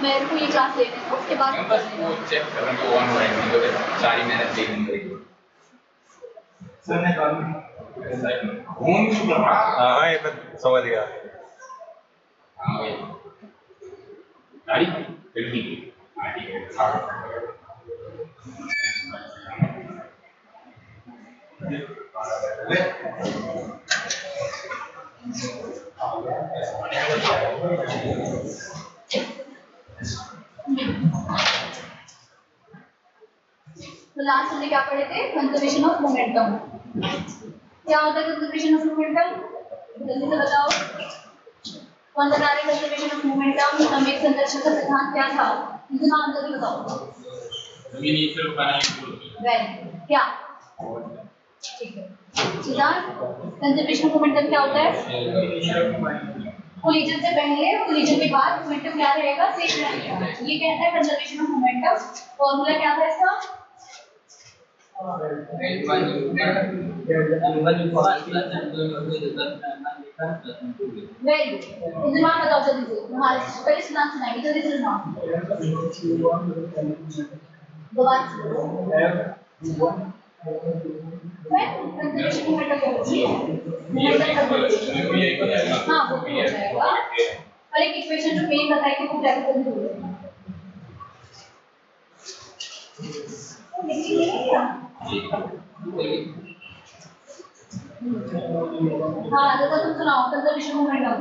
मेरे को ये क्लास लेने दो, उसके बाद बस वो चेक कर रहा हूँ ऑन हो रहा है तो सारी मेहनत देखनी पड़ेगी। सर ने कहा घूम चुका हाँ ये मैं समझ गया। हाँ भाई गाड़ी फिर ठीक है। हाँ ठीक है तो लास्ट हमने क्या पढ़े थे? Conservation of momentum. क्या होता है कंजर्वेशन ऑफ मोमेंटम? जल्दी से बताओ। कौन बता रहे कंजर्वेशन ऑफ मोमेंटम? समय संरक्षण का सिद्धांत क्या था? इनका नाम जल्दी बताओ। इनिशियल बनाई वेरी क्या? ठीक है। सिद्धांत कंजर्वेशन ऑफ मोमेंटम क्या होता है? कोलिजन से पहले कोलिजन के बाद मोमेंटम क्या रहेगा? सेम रहेगा। ये कहता है कंजर्वेशन ऑफ मोमेंटम। फॉर्मूला क्या था इसका? Very good. दिमाग बताओ जल्दी से। हमारे पहले सिद्धांत सुनाएंगे जल्दी से दिमाग। दोबारा कंजर्वेशन मोमेंटम क्या होती है? हाँ वो हो जाएगा। और एक इक्वेशन जो मेन बताएगी वो क्या करनी होगी? हाँ जैसा तुम सुनाओ कंजर्वेशन मोमेंटम।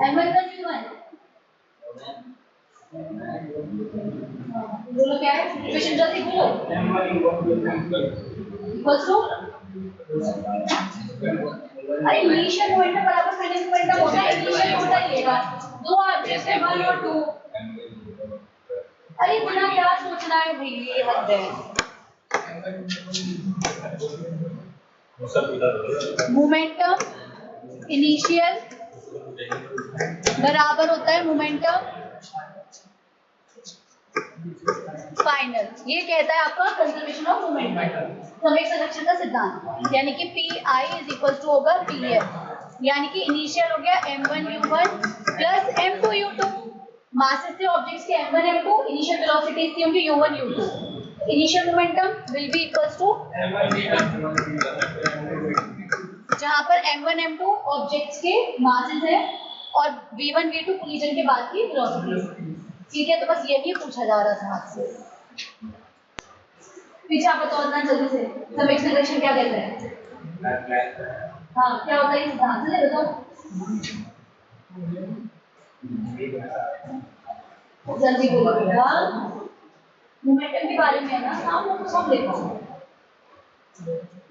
m1 का u1 बोलो क्या है? इक्वेशन जल्दी बोलो। इक्वल्स टू अरे इनिशियल मोमेंटम बराबर फाइनल मोमेंटम होता है। इनिशियल होता ही है दो ऑब्जेक्ट्स है 1 और 2। अरे इतना क्या सोचना है भाई, ये हद है। मोमेंटम इनिशियल बराबर होता है मोमेंटम फाइनल। ये कहता है आपका कंजर्वेशन ऑफ मोमेंटम, समय संरक्षण का सिद्धांत। यानी कि PI इज इक्वल टू होगा PF, यानी कि इनिशियल हो गया m1u1 प्लस m2u2। मासेस थे ऑब्जेक्ट्स के m1 m2, इनिशियल वेलोसिटीज थी उनकी u1 u2। Initial momentum will be equals to जहां पर m1 m2 ऑब्जेक्ट्स के मासेस है और v1 v2 कोलिजन के बाद की वेलोसिटी। ठीक है, तो बस यही पूछा जा रहा था आपसे। पीछे आप बताओ ना जल्दी से, समय संरक्षण क्या कहता है? हाँ क्या होता है इस सिद्धांत से बताओ जल्दी बोलिएगा। मोमेंटम के बारे में है ना, हम लोग सब देखो।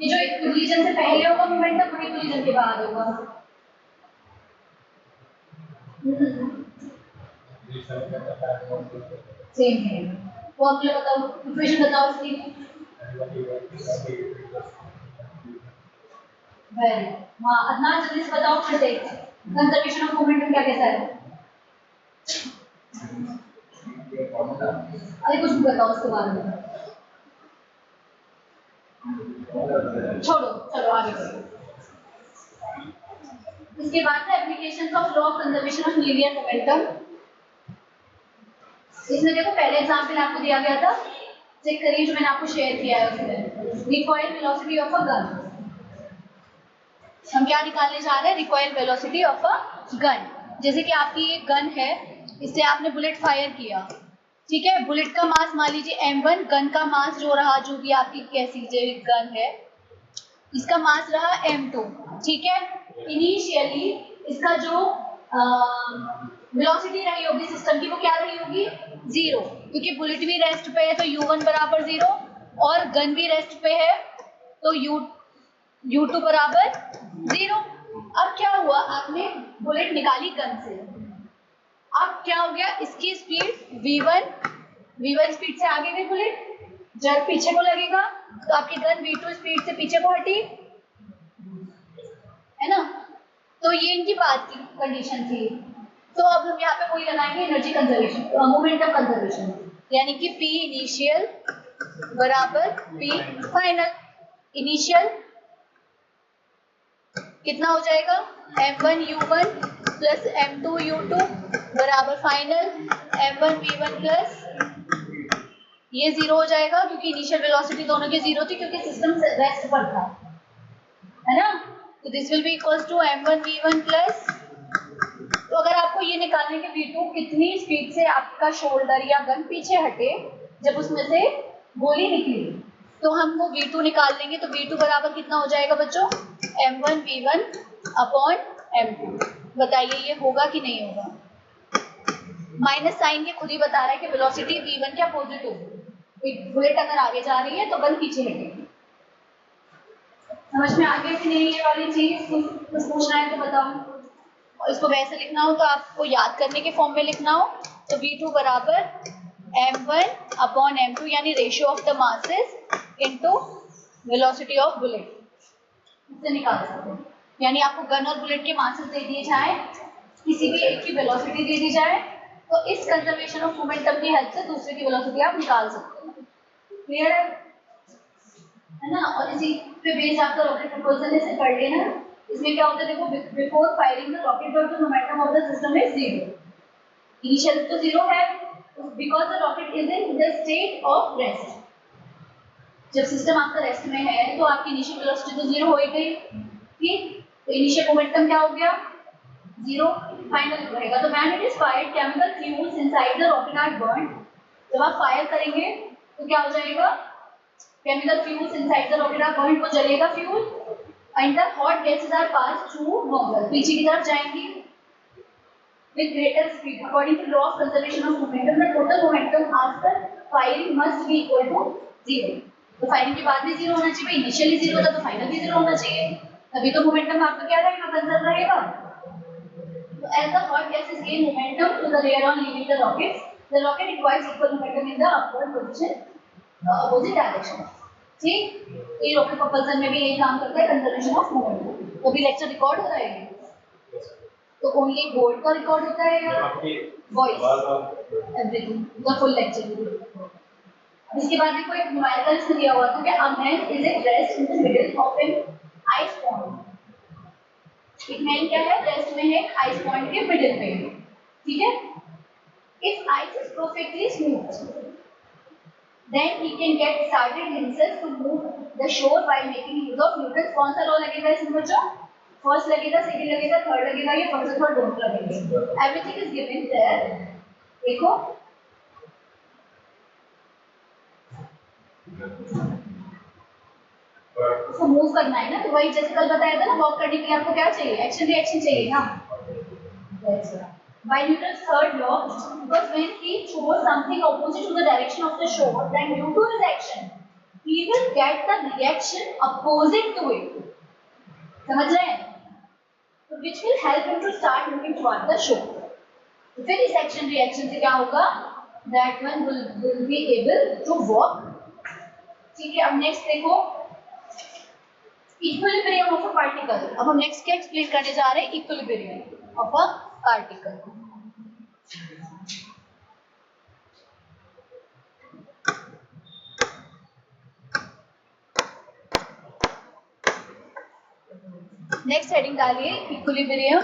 ये जो एक कोलिजन से पहले होगा मोमेंटम, वही कोलिजन के बाद होगा। सेम है। फॉर्मूला बताओ, इक्वेशन बताओ इसकी। वेरी हाँ अदनान जल्दी से बताओ फिर से कंजर्वेशन ऑफ मोमेंटम क्या कहता है? अरे कुछ भी बताओ उसके बारे में। छोड़ो चलो आगे बढ़ो। इसके बाद है applications of law of conservation of linear momentum. इसमें देखो पहले एग्जांपल आपको दिया गया था, चेक करिए जो मैंने आपको शेयर किया है उसमें। Recoil velocity of a gun. हम क्या निकालने जा रहे हैं? Recoil velocity of a gun. जैसे कि आपकी ये गन है, इससे आपने बुलेट फायर किया, ठीक है। बुलेट का मास मान लीजिए m1, गन का मास जो रहा, जो भी आपकी कैसी गन है, इसका मास रहा m2, ठीक है। इनिशियली इसका जो वेलोसिटी रही होगी सिस्टम की, वो क्या रही होगी? 0, क्योंकि बुलेट भी रेस्ट पे है तो u1 बराबर 0 और गन भी रेस्ट पे है तो u2 बराबर 0। अब क्या हुआ? आपने बुलेट निकाली गन से, अब क्या हो गया? इसकी स्पीड v1 स्पीड से आगे गई बुलेट, जब पीछे को लगेगा तो आपकी गन v2 स्पीड से पीछे को हटी, है ना। तो ये इनकी बात की कंडीशन थी। तो अब हम यहाँ पे कोई लगाएंगे एनर्जी कंजर्वेशन, मोमेंटम कंजर्वेशन, यानी कि P इनिशियल बराबर P फाइनल। इनिशियल कितना हो जाएगा? m1u1 प्लस m2u2 बराबर फाइनल m1v1 प्लस ये जीरो हो जाएगा क्योंकि इनिशियल वेलोसिटी दोनों की जीरो थी क्योंकि सिस्टम रेस्ट पर था, है ना। तो this will be equals to m1v1 plus, तो अगर आपको ये निकालने के v2 कितनी स्पीड से आपका शोल्डर या गन पीछे हटे जब उसमें से गोली निकली, तो हम वो v2 निकाल लेंगे। तो v2 बराबर कितना हो जाएगा बच्चों, m1v1 अपॉन m2। बताइए ये होगा कि नहीं होगा। माइनस साइन ये खुद ही बता रहा है कि वेलोसिटी v1 क्या पॉजिटिव, बुलेट अगर आगे जा रही है तो गन पीछे हटेगी। समझ में आ गया कि नहीं ये वाली चीज? कुछ पूछना है तो बताओ। और इसको वैसे लिखना हो तो आपको याद करने के फॉर्म में लिखना हो तो v2 बराबर m1 अपॉन m2 यानी ratio of the masses into velocity of bullet, इससे निकाल सकते हैं। यानी आपको गन और बुलेट के मासेस दे दिए जाए, किसी भी एक की वेलोसिटी दे दी जाए, तो इस कंजर्वेशन ऑफ मोमेंटम की हेल्प से दूसरे की वेलोसिटी आप निकाल सकते हैं। क्लियर है ना। और इसी पे बेस आपका रॉकेट प्रपोजल से पढ़ लेना। इसमें क्या होता है देखो, before firing the rocket the momentum of the system is zero. Initial तो जीरो है because the rocket is in the state of rest. जब सिस्टम आपका रेस्ट में है तो आपकी इनिशियल वेलोसिटी तो जीरो हो ही गई, ठीक। तो इनिशियल मोमेंटम क्या हो गया, जीरो। फाइनल रहेगा। तो when it is fired chemical fuels inside the rocket are burn. जब आप फायर करेंगे तो क्या हो जाएगा, chemical fuels inside the rocket are burn, वो जलेगा fuel and the hot gases are pass through nozzle, पीछे की तरफ जाएंगी with greater speed. According to law of conservation of momentum, the total momentum after firing must be equal to zero. तो firing के बाद भी जीरो होना चाहिए, इनिशियली जीरो था तो फाइनल भी जीरो होना चाहिए, तभी तो मोमेंटम आपका क्या रहेगा, कंजर्व रहेगा। तो as the hot gases gain momentum to the rear on leaving the rocket requires equal momentum in the upward position, opposite direction। ठीक, ये रॉकेट propulsion में भी यही काम करता है, कंजर्वेशन ऑफ मोमेंटम। तो अभी लेक्चर रिकॉर्ड हो रहा है, तो ओनली बोर्ड का रिकॉर्ड होता है या voice, everything the full lecture. इसके बाद देखो एक न्यूमेरिकल इसमें दिया हुआ था कि a man is at rest in the middle of an ice pond. एक मैन क्या है, रेस्ट में है आइस पॉन्ड के मिडिल में, ठीक है। If ice is perfectly smooth then he can get started himself to move the shore by making use of Newton's कौन सा लॉ लगेगा इसमें बच्चों, फर्स्ट लगेगा, सेकंड लगेगा, थर्ड लगेगा, ये फर्स्ट थर्ड दोनों लगेंगे। Everything is given there. देखो उसको मूव करना है ना, तो वही जैसे कल बताया था ना, वॉक करने के लिए आपको क्या चाहिए, एक्शन रिएक्शन चाहिए ना। By Newton's third law, because when he throws something opposite to the direction of the shore, then due to his action, he will get the reaction opposite to it. समझ रहे हैं? So which will help him to start moving toward the shore. तो फिर इस action reaction से क्या होगा? That one will be able to walk. ठीक है, अब next देखो equilibrium of a particle. अब हम next क्या explain करने जा रहे हैं, equilibrium of a particle. Next heading डालिए इक्विलिब्रियम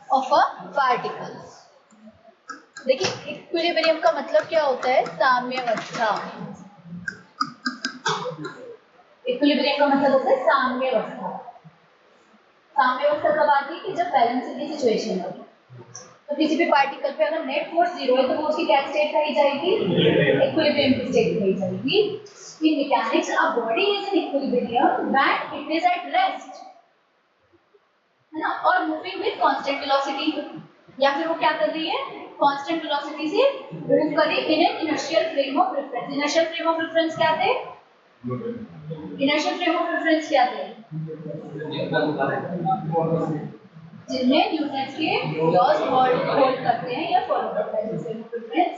ऑफ अ पार्टिकल। देखिए इक्विलिब्रियम का मतलब क्या होता है, साम्यावस्था। इक्विलिब्रियम का मतलब होता है साम्यावस्था। साम्यावस्था कब आती है कि जब बैलेंसिंग की सिचुएशन हो। तो किसी भी पार्टिकल पे अगर नेट फोर्स जीरो है तो वो उसकी क्या स्टेट कही जाएगी, इक्विलिब्रियम की स्टेट कही जाएगी। In mechanics a body is in equilibrium when it is at rest, है ना, और मूविंग विद कांस्टेंट वेलोसिटी, या फिर वो क्या कर रही है, कांस्टेंट वेलोसिटी से मूव कर रही है in an inertial frame of reference. Inertial frame of reference क्या थे, इनर्शियल फ्रेम ऑफ रेफरेंस क्या थे, जिनमें न्यूटन के लॉज होल्ड करते हैं या फॉलो करते हैं फ्रेम ऑफ रेफरेंस।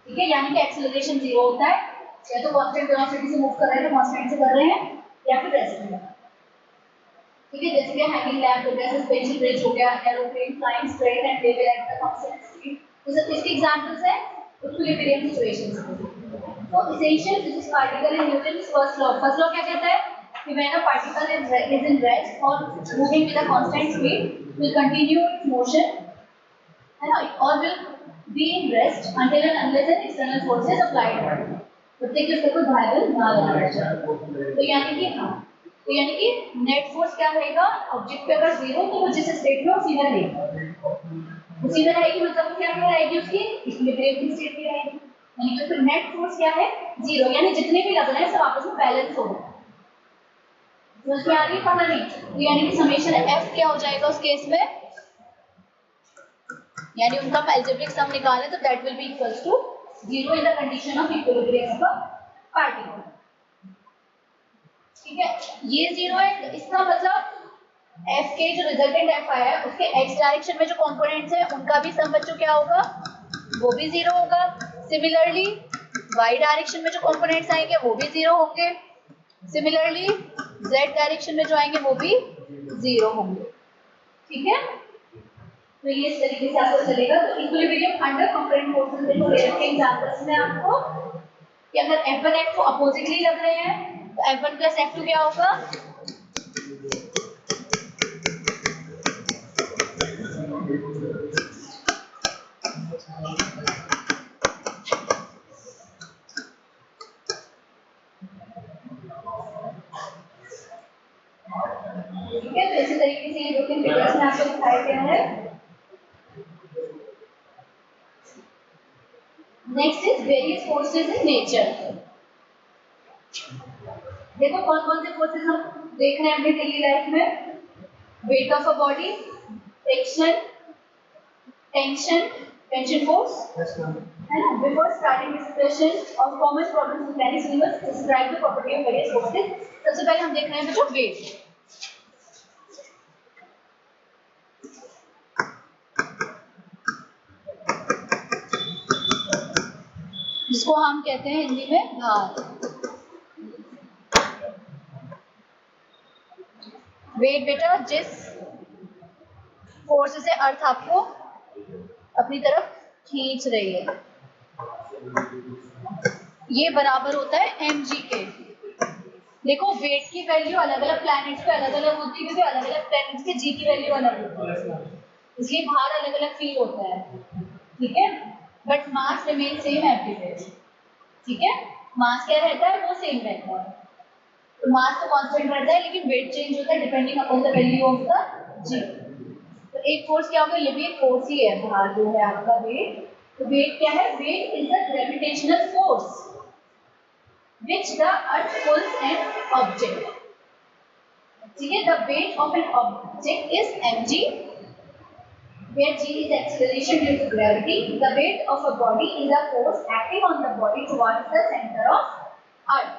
ठीक है, यानी कि एक्सेलरेशन जीरो होता है, या तो कांस्टेंट वेलोसिटी से मूव कर रहे हैं तो कांस्टेंट से कर रहे हैं, या फिर रेस्ट में। ठीक है, जैसे कि हैंगिंग लैम्प हो गया, सस्पेंशन ब्रिज हो गया, aeroplane flying straight and level at the constant speed, तो सब इसके एग्जांपल्स हैं इक्विलिब्रियम सिचुएशंस के। So essential physics particle in Newton's first law. First law क्या कहता है कि when a particle is in rest or moving with a constant speed will continue its motion है ना, or will be in rest until and unless an external force is applied on it. तब तक उसका कोई बाहर ना लगा। तो यानी कि हाँ, तो यानी कि नेट फोर्स क्या रहेगा, ऑब्जेक्ट पे अगर जीरो तो वो जिस स्टेट में उसी में रहेगी, उसी में रहेगी, मतलब क्या रहेगी उसकी इक्विलिब्रियम की स्टेट में रहेगी। यानी कि उसका नेट फोर्स क्या है, जीरो, यानी जितने भी लग रहे हैं सब आपस में बैलेंस हो रहा है। समझ में आ रही है कहानी? तो यानी कि समेशन एफ क्या हो जाएगा उस केस में, यानी उनका हम अलजेब्रिक सम निकालें तो that will be equals to zero in the condition of equilibrium of a particle. ठीक है, ये जीरो है, इसका मतलब एफ के जो रिजल्टेंट एफ आया है उसके एक्स डायरेक्शन में जो कंपोनेंट्स हैं उनका भी सम बच्चों क्या होगा, वो भी जीरो होगा। सिमिलरली वाई डायरेक्शन में जो कंपोनेंट्स आएंगे वो भी जीरो होंगे। सिमिलरली जेड डायरेक्शन में जो आएंगे वो भी जीरो होंगे। ठीक है, तो ये इस तरीके से आपको चलेगा। तो इक्विलिब्रियम अंडर कंकरेंट फोर्सेस देखो दे रखे एग्जांपल्स में आपको कि अगर F1 F2 अपोजिटली लग रहे हैं तो F1 प्लस F2 क्या होगा, ठीक है। तो इसी तरीके से ये दो तीन फिगर्स में आपको दिखाया गया है। Next is various forces in nature. देखो कौन कौन से फोर्सेस हम देख रहे हैं अपनी डेली लाइफ में, weight of a body, friction, tension force, है ना। Before starting discussion of common problems in mechanics we must describe the property of various forces. सबसे पहले हम देख रहे हैं बच्चों वेट। जिसको हम कहते हैं हिंदी में भार। वेट बेटा जिस फोर्स से अर्थ आपको अपनी तरफ खींच रही है, ये बराबर होता है mg के। देखो वेट की वैल्यू अलग अलग प्लैनेट्स पे अलग अलग होती है, क्योंकि अलग अलग प्लैनेट्स के g की वैल्यू अलग होती है, इसलिए भार अलग अलग फील होता है। ठीक है, but mass remain same everywhere. ठीक है, मास क्या रहता है, वो सेम रहता है। तो मास तो कांस्टेंट रहता है लेकिन वेट चेंज होता है depending upon the value of the G. तो एक फोर्स क्या होगा, ये भी एक फोर्स ही है, भार जो है आपका वेट। तो वेट क्या है, weight is the gravitational force which the earth pulls an object. ठीक है, the weight of an object is mg where g is acceleration due to gravity. The weight of a body is a force acting on the body towards the center of earth.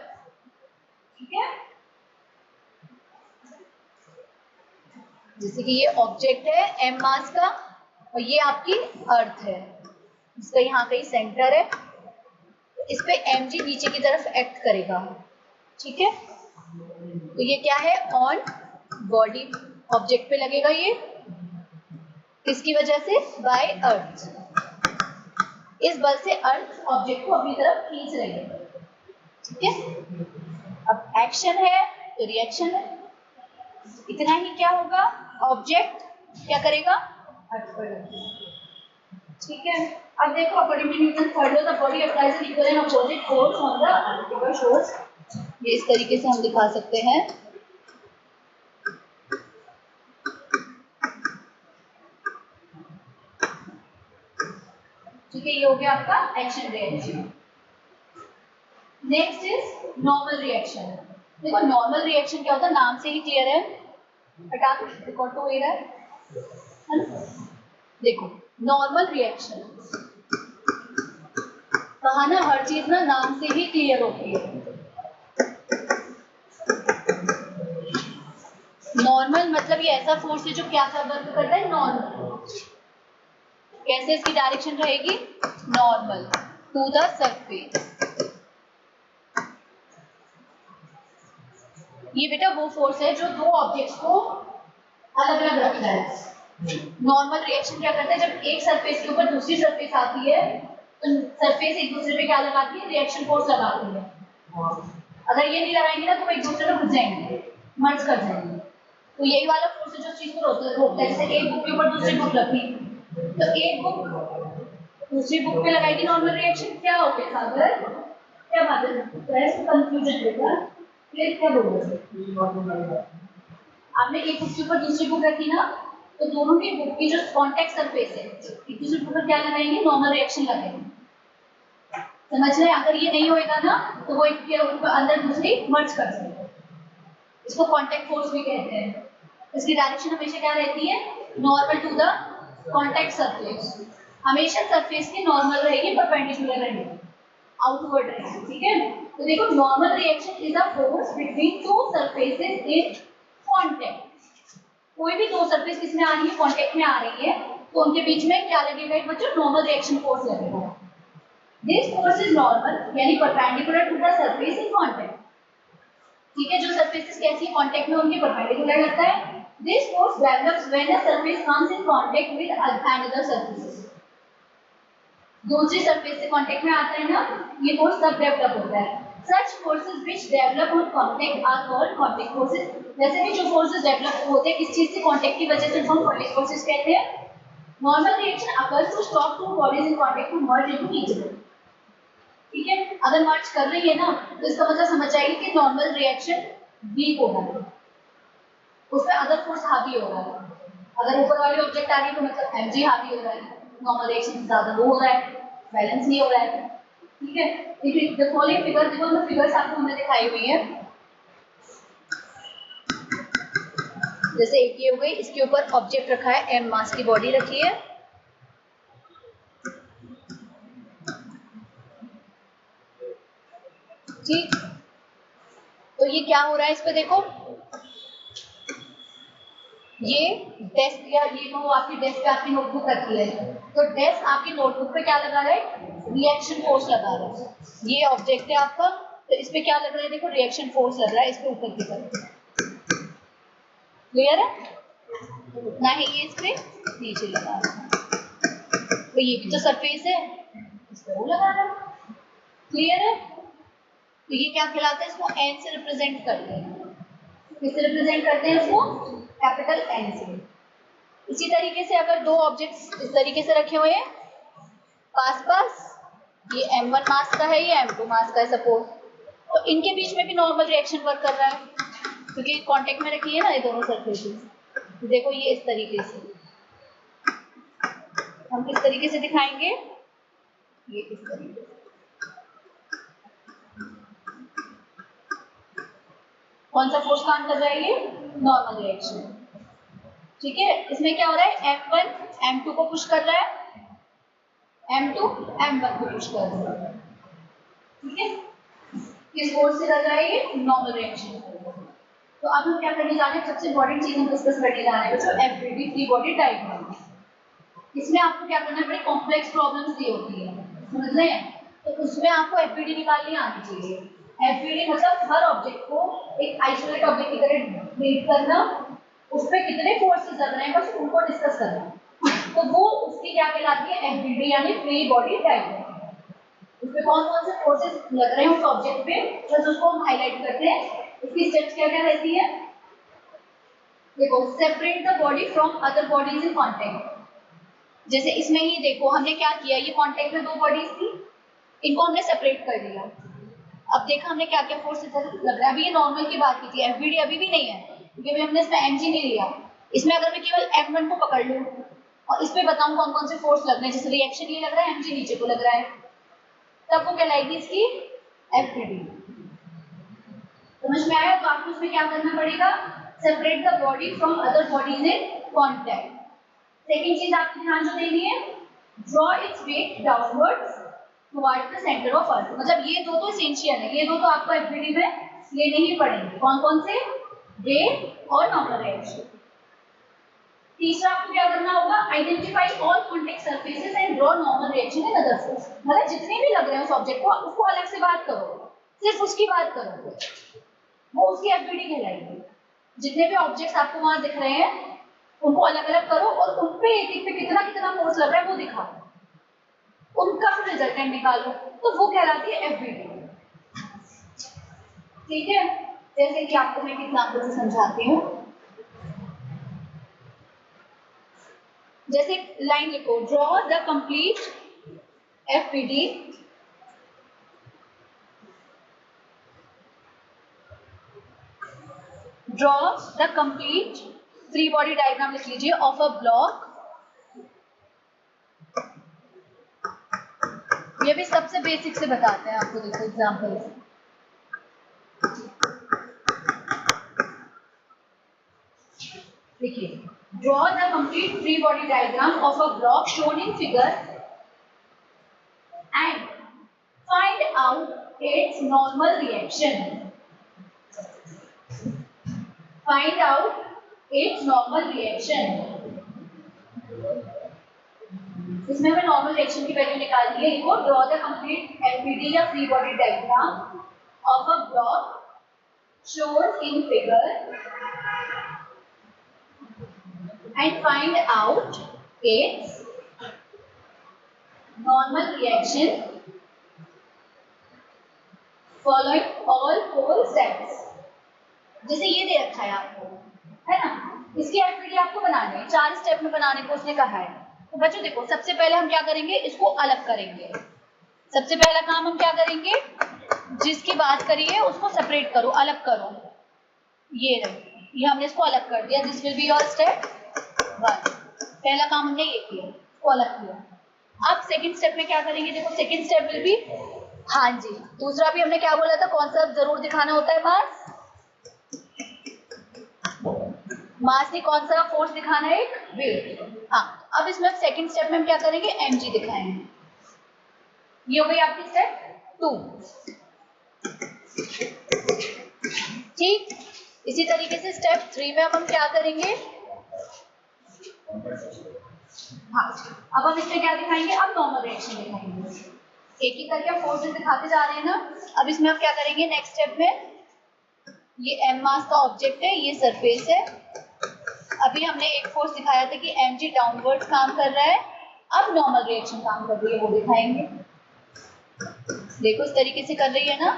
ठीक है, जैसे कि ये object है m मास का और ये आपकी अर्थ है, इसका यहाँ कहीं सेंटर है, तो इस पे mg नीचे की तरफ एक्ट करेगा। ठीक है, तो ये क्या है, ऑन बॉडी ऑब्जेक्ट पे लगेगा, ये किसकी वजह से, बाय अर्थ। इस बल से अर्थ ऑब्जेक्ट को अपनी तरफ खींच रही है। ठीक है, अब एक्शन है तो रिएक्शन है, इतना ही क्या होगा, ऑब्जेक्ट क्या करेगा, अर्थ पर लगेगा। ठीक है, अब देखो according to Newton third law the body applies an equal and opposite force on the earth. Figure shows, ये इस तरीके से हम दिखा सकते हैं। ठीक है, ये हो गया आपका action reaction. Next is normal reaction. देखो नॉर्मल रिएक्शन क्या होता है, नाम से ही क्लियर है, हटा रिकॉर्ड तो हो ही रहा है ना। देखो नॉर्मल रिएक्शन कहा ना, हर चीज ना नाम से ही क्लियर होती है। नॉर्मल मतलब ये ऐसा फोर्स है जो क्या वर्क करता है, नॉर्मल। कैसे इसकी डायरेक्शन रहेगी, नॉर्मल टू द सरफेस। ये बेटा वो फोर्स है जो दो ऑब्जेक्ट्स को अलग अलग रखता है। नॉर्मल रिएक्शन क्या करता है, जब एक सरफेस के ऊपर दूसरी सरफेस आती है तो सरफेस एक दूसरे पे क्या लगाती है, रिएक्शन फोर्स लगाती है। अगर ये नहीं लगाएंगे ना तो वो एक दूसरे में घुस जाएंगे, मर्ज कर जाएंगे। तो यही वाला फोर्स जो चीज को रोकता है, जैसे एक बुक के ऊपर दूसरी बुक रखी, तो एक बुक दूसरी बुक पे लगाएगी नॉर्मल रिएक्शन, क्या हो गया सागर, क्या बात है, कंफ्यूजन होगा, फिर क्या बोलोगे। आपने एक बुक के ऊपर दूसरी बुक रखी ना, तो दोनों की बुक की जो कॉन्टेक्ट सरफेस है एक दूसरे के ऊपर क्या लगाएंगे, नॉर्मल रिएक्शन लगाएंगे। समझ रहे हैं, अगर ये नहीं होएगा ना तो वो एक के अंदर दूसरी मर्ज कर देगा। इसको कांटेक्ट फोर्स भी कहते हैं। इसकी डायरेक्शन हमेशा क्या रहती है, normal to the contact surface. हमेशा सरफेस की नॉर्मल रहेगी, परपेंडिकुलर रहेगी, आउटवर्ड रहेगी, ठीक है। तो देखो normal reaction is a force between two surfaces in contact. कोई भी दो सरफेस किसमें आ रही है, कांटेक्ट में आ रही है, तो उनके बीच में क्या लगेगा बच्चों, नॉर्मल रिएक्शन फोर्स लगेगा। This force is normal, यानी perpendicular to the surface in contact. ठीक है, जो surfaces कैसी कांटेक्ट में उनके perpendicular लगता है। This force develops when a surface comes in contact with another surfaces. दूसरी surface से कांटेक्ट में आता है ना, ये force तब डेवलप होता है। Such forces which develop on contact are called contact forces. जैसे कि जो forces develop होते हैं किस चीज से, कांटेक्ट की वजह से, हम contact forces कहते हैं। Normal reaction occurs to stop two bodies in contact to merge into each other. ठीक है, अगर मर्ज कर रही है ना तो इसका मतलब समझ जाइए कि नॉर्मल रिएक्शन वीक होगा, उस पर अदर फोर्स हावी होगा। अगर ऊपर वाले ऑब्जेक्ट आ रही है तो मतलब mg हावी हो रहा है, नॉर्मल रिएक्शन ज्यादा वो हो रहा है, बैलेंस नहीं हो रहा है। ठीक है, द फॉलोइंग फिगर, देखो मैं फिगर्स आपको हमने दिखाई हुई है। जैसे एक ये हो गई, इसके ऊपर ऑब्जेक्ट रखा है, m मास की बॉडी रखी है, ठीक। तो ये क्या हो रहा है, इस पे देखो, ये डेस्क या ये वो आपकी डेस्क पे आपकी नोटबुक रखी है, तो डेस्क आपकी नोटबुक पे क्या लगा रहा है, रिएक्शन फोर्स लगा रहा है। ये ऑब्जेक्ट है आपका, तो इस पे क्या लग रहा है, देखो रिएक्शन फोर्स लग रहा है इस पे ऊपर की तरफ। क्लियर है, ना ही ये इस पे नीचे लगा रहा है, तो ये भी तो सरफेस है, इस पे वो लगा रहा है। क्लियर है, तो ये क्या कहलाता है, इसको एन से रिप्रेजेंट करते हैं। किससे रिप्रेजेंट करते हैं इसको, कैपिटल एन से। इसी तरीके से अगर दो ऑब्जेक्ट्स इस तरीके से रखे हुए हैं पास पास, ये m1 मास का है, ये m2 मास का है सपोज, तो इनके बीच में भी नॉर्मल रिएक्शन वर्क कर रहा है क्योंकि कांटेक्ट में रखी है ना ये दोनों सरफेसेस। देखो ये इस तरीके से, हम किस तरीके से दिखाएंगे, ये इस तरीके से। कौन सा फोर्स काम कर रहा है, ये नॉर्मल रिएक्शन। ठीक है, इसमें क्या हो रहा है, m1 m2 को पुश कर रहा है, m2 m1 को पुश कर रहा है। ठीक है, किस फोर्स से कर रहा है, ये नॉर्मल रिएक्शन। तो अब हम क्या करने जा रहे हैं, सबसे इंपॉर्टेंट चीज हम डिस्कस करने जा रहे हैं बच्चों, एफबीडी फ्री बॉडी डायग्राम। इसमें आपको क्या करना है, बड़ी कॉम्प्लेक्स प्रॉब्लम्स दी होती है, समझ रहे हैं, तो उसमें आपको एफबीडी निकालनी आनी चाहिए। एफबीडी मतलब हर ऑब्जेक्ट को एक आइसोलेट ऑब्जेक्ट की तरह ट्रीट करना, उस पर कितने फोर्सेस लग रहे हैं बस उनको डिस्कस करना, तो वो उसकी क्या कहलाती है, एफबीडी यानी फ्री बॉडी डायग्राम। उसमें कौन कौन से फोर्सेस लग रहे हैं उस ऑब्जेक्ट पे, बस उसको हम हाईलाइट करते हैं। उसकी स्टेप्स क्या क्या रहती है, देखो, separate the body from other bodies in contact. जैसे इसमें ही देखो हमने क्या किया, ये कांटेक्ट में दो बॉडीज थी, इनको हमने सेपरेट कर दिया। अब देखा हमने क्या क्या फोर्स लग रहा है। अभी ये नॉर्मल की बात की थी, एफबीडी अभी भी नहीं है क्योंकि अभी हमने इसमें एमजी नहीं लिया। इसमें अगर मैं केवल m1 को पकड़ लूं और इस पे बताऊं कौन कौन से फोर्स लग रहे हैं, जैसे रिएक्शन ये लग रहा है, एमजी नीचे को लग रहा है, तब वो कहलाएगी इसकी एफबीडी। समझ में आया, तो आपको इसमें क्या करना पड़ेगा, separate the body from other bodies in contact. Second चीज आपको ध्यान जो देनी है, draw its weight downwards towards the centre of earth. मतलब ये दो तो एसेंशियल है, ये दो तो आपको एफबीडी में लेने ही पड़ेंगे। कौन कौन से, वेट और नॉर्मल रिएक्शन। तीसरा आपको क्या करना होगा, identify all contact surfaces and draw normal reaction in other force. मतलब जितने भी लग रहे हैं उस ऑब्जेक्ट को, उसको अलग से बात करो, सिर्फ उसकी बात करो, वो उसकी एफबीडी कहलाएगी। जितने भी ऑब्जेक्ट्स आपको वहां दिख रहे हैं उनको अलग अलग करो और उन पे एक एक पे कितना कितना फोर्स लग रहा है वो दिखाओ। उनका फिर रिजल्टेंट निकालो, तो वो कहलाती है एफबीडी। ठीक है, जैसे कि आपको मैं एक एग्जांपल से समझाती हूँ। जैसे लाइन लिखो, draw the complete FBD draw the complete free body diagram लिख लीजिए ऑफ अ ब्लॉक। ये भी सबसे बेसिक से बताते हैं आपको, देखो एग्जांपल से। देखिए, draw the complete free body diagram of a block shown in figure and find out it's normal reaction. Find out it's normal reaction. इसमें हमें नॉर्मल रिएक्शन की वैल्यू निकालनी है। देखो, ड्रॉ द कंप्लीट एफबीडी या free body diagram of a block shown in figure and find out its normal reaction following all 4 steps। जैसे ये दे रखा है आपको, है ना, इसकी एफबीडी आपको बनानी है, 4 स्टेप में बनाने को उसने कहा है। तो बच्चों देखो, सबसे पहले हम क्या करेंगे, इसको अलग करेंगे। सबसे पहला काम हम क्या करेंगे, जिसकी बात करी है उसको सेपरेट करो, अलग करो। ये रहे, ये हमने इसको अलग कर दिया। This will be your step 1। पहला काम हमने ये किया, इसको अलग किया। अब सेकंड स्टेप में क्या करेंगे, देखो सेकंड स्टेप विल बी, हाँ जी, दूसरा भी हमने क्या बोला था, कौन सा जरूर दिखाना होता है, मास। मास ने कौन सा फोर्स दिखाना है, एक वेट। हाँ, अब इसमें सेकंड स्टेप में हम क्या करेंगे, mg दिखाएंगे। ये हो गई आपकी स्टेप 2। ठीक, इसी तरीके से स्टेप 3 में अब हम क्या करेंगे, हाँ, अब हम इसमें क्या दिखाएंगे, अब नॉर्मल रिएक्शन दिखाएंगे। एक ही करके फोर्सेस दिखाते जा रहे हैं ना। अब इसमें आप क्या करेंगे, नेक्स्ट स्टेप में, ये m मास का ऑब्जेक्ट है, ये सरफेस है। अभी हमने एक फोर्स दिखाया था कि mg डाउनवर्ड काम कर रहा है, अब नॉर्मल रिएक्शन काम कर रही है, वो दिखाएंगे। देखो इस तरीके से कर रही है ना।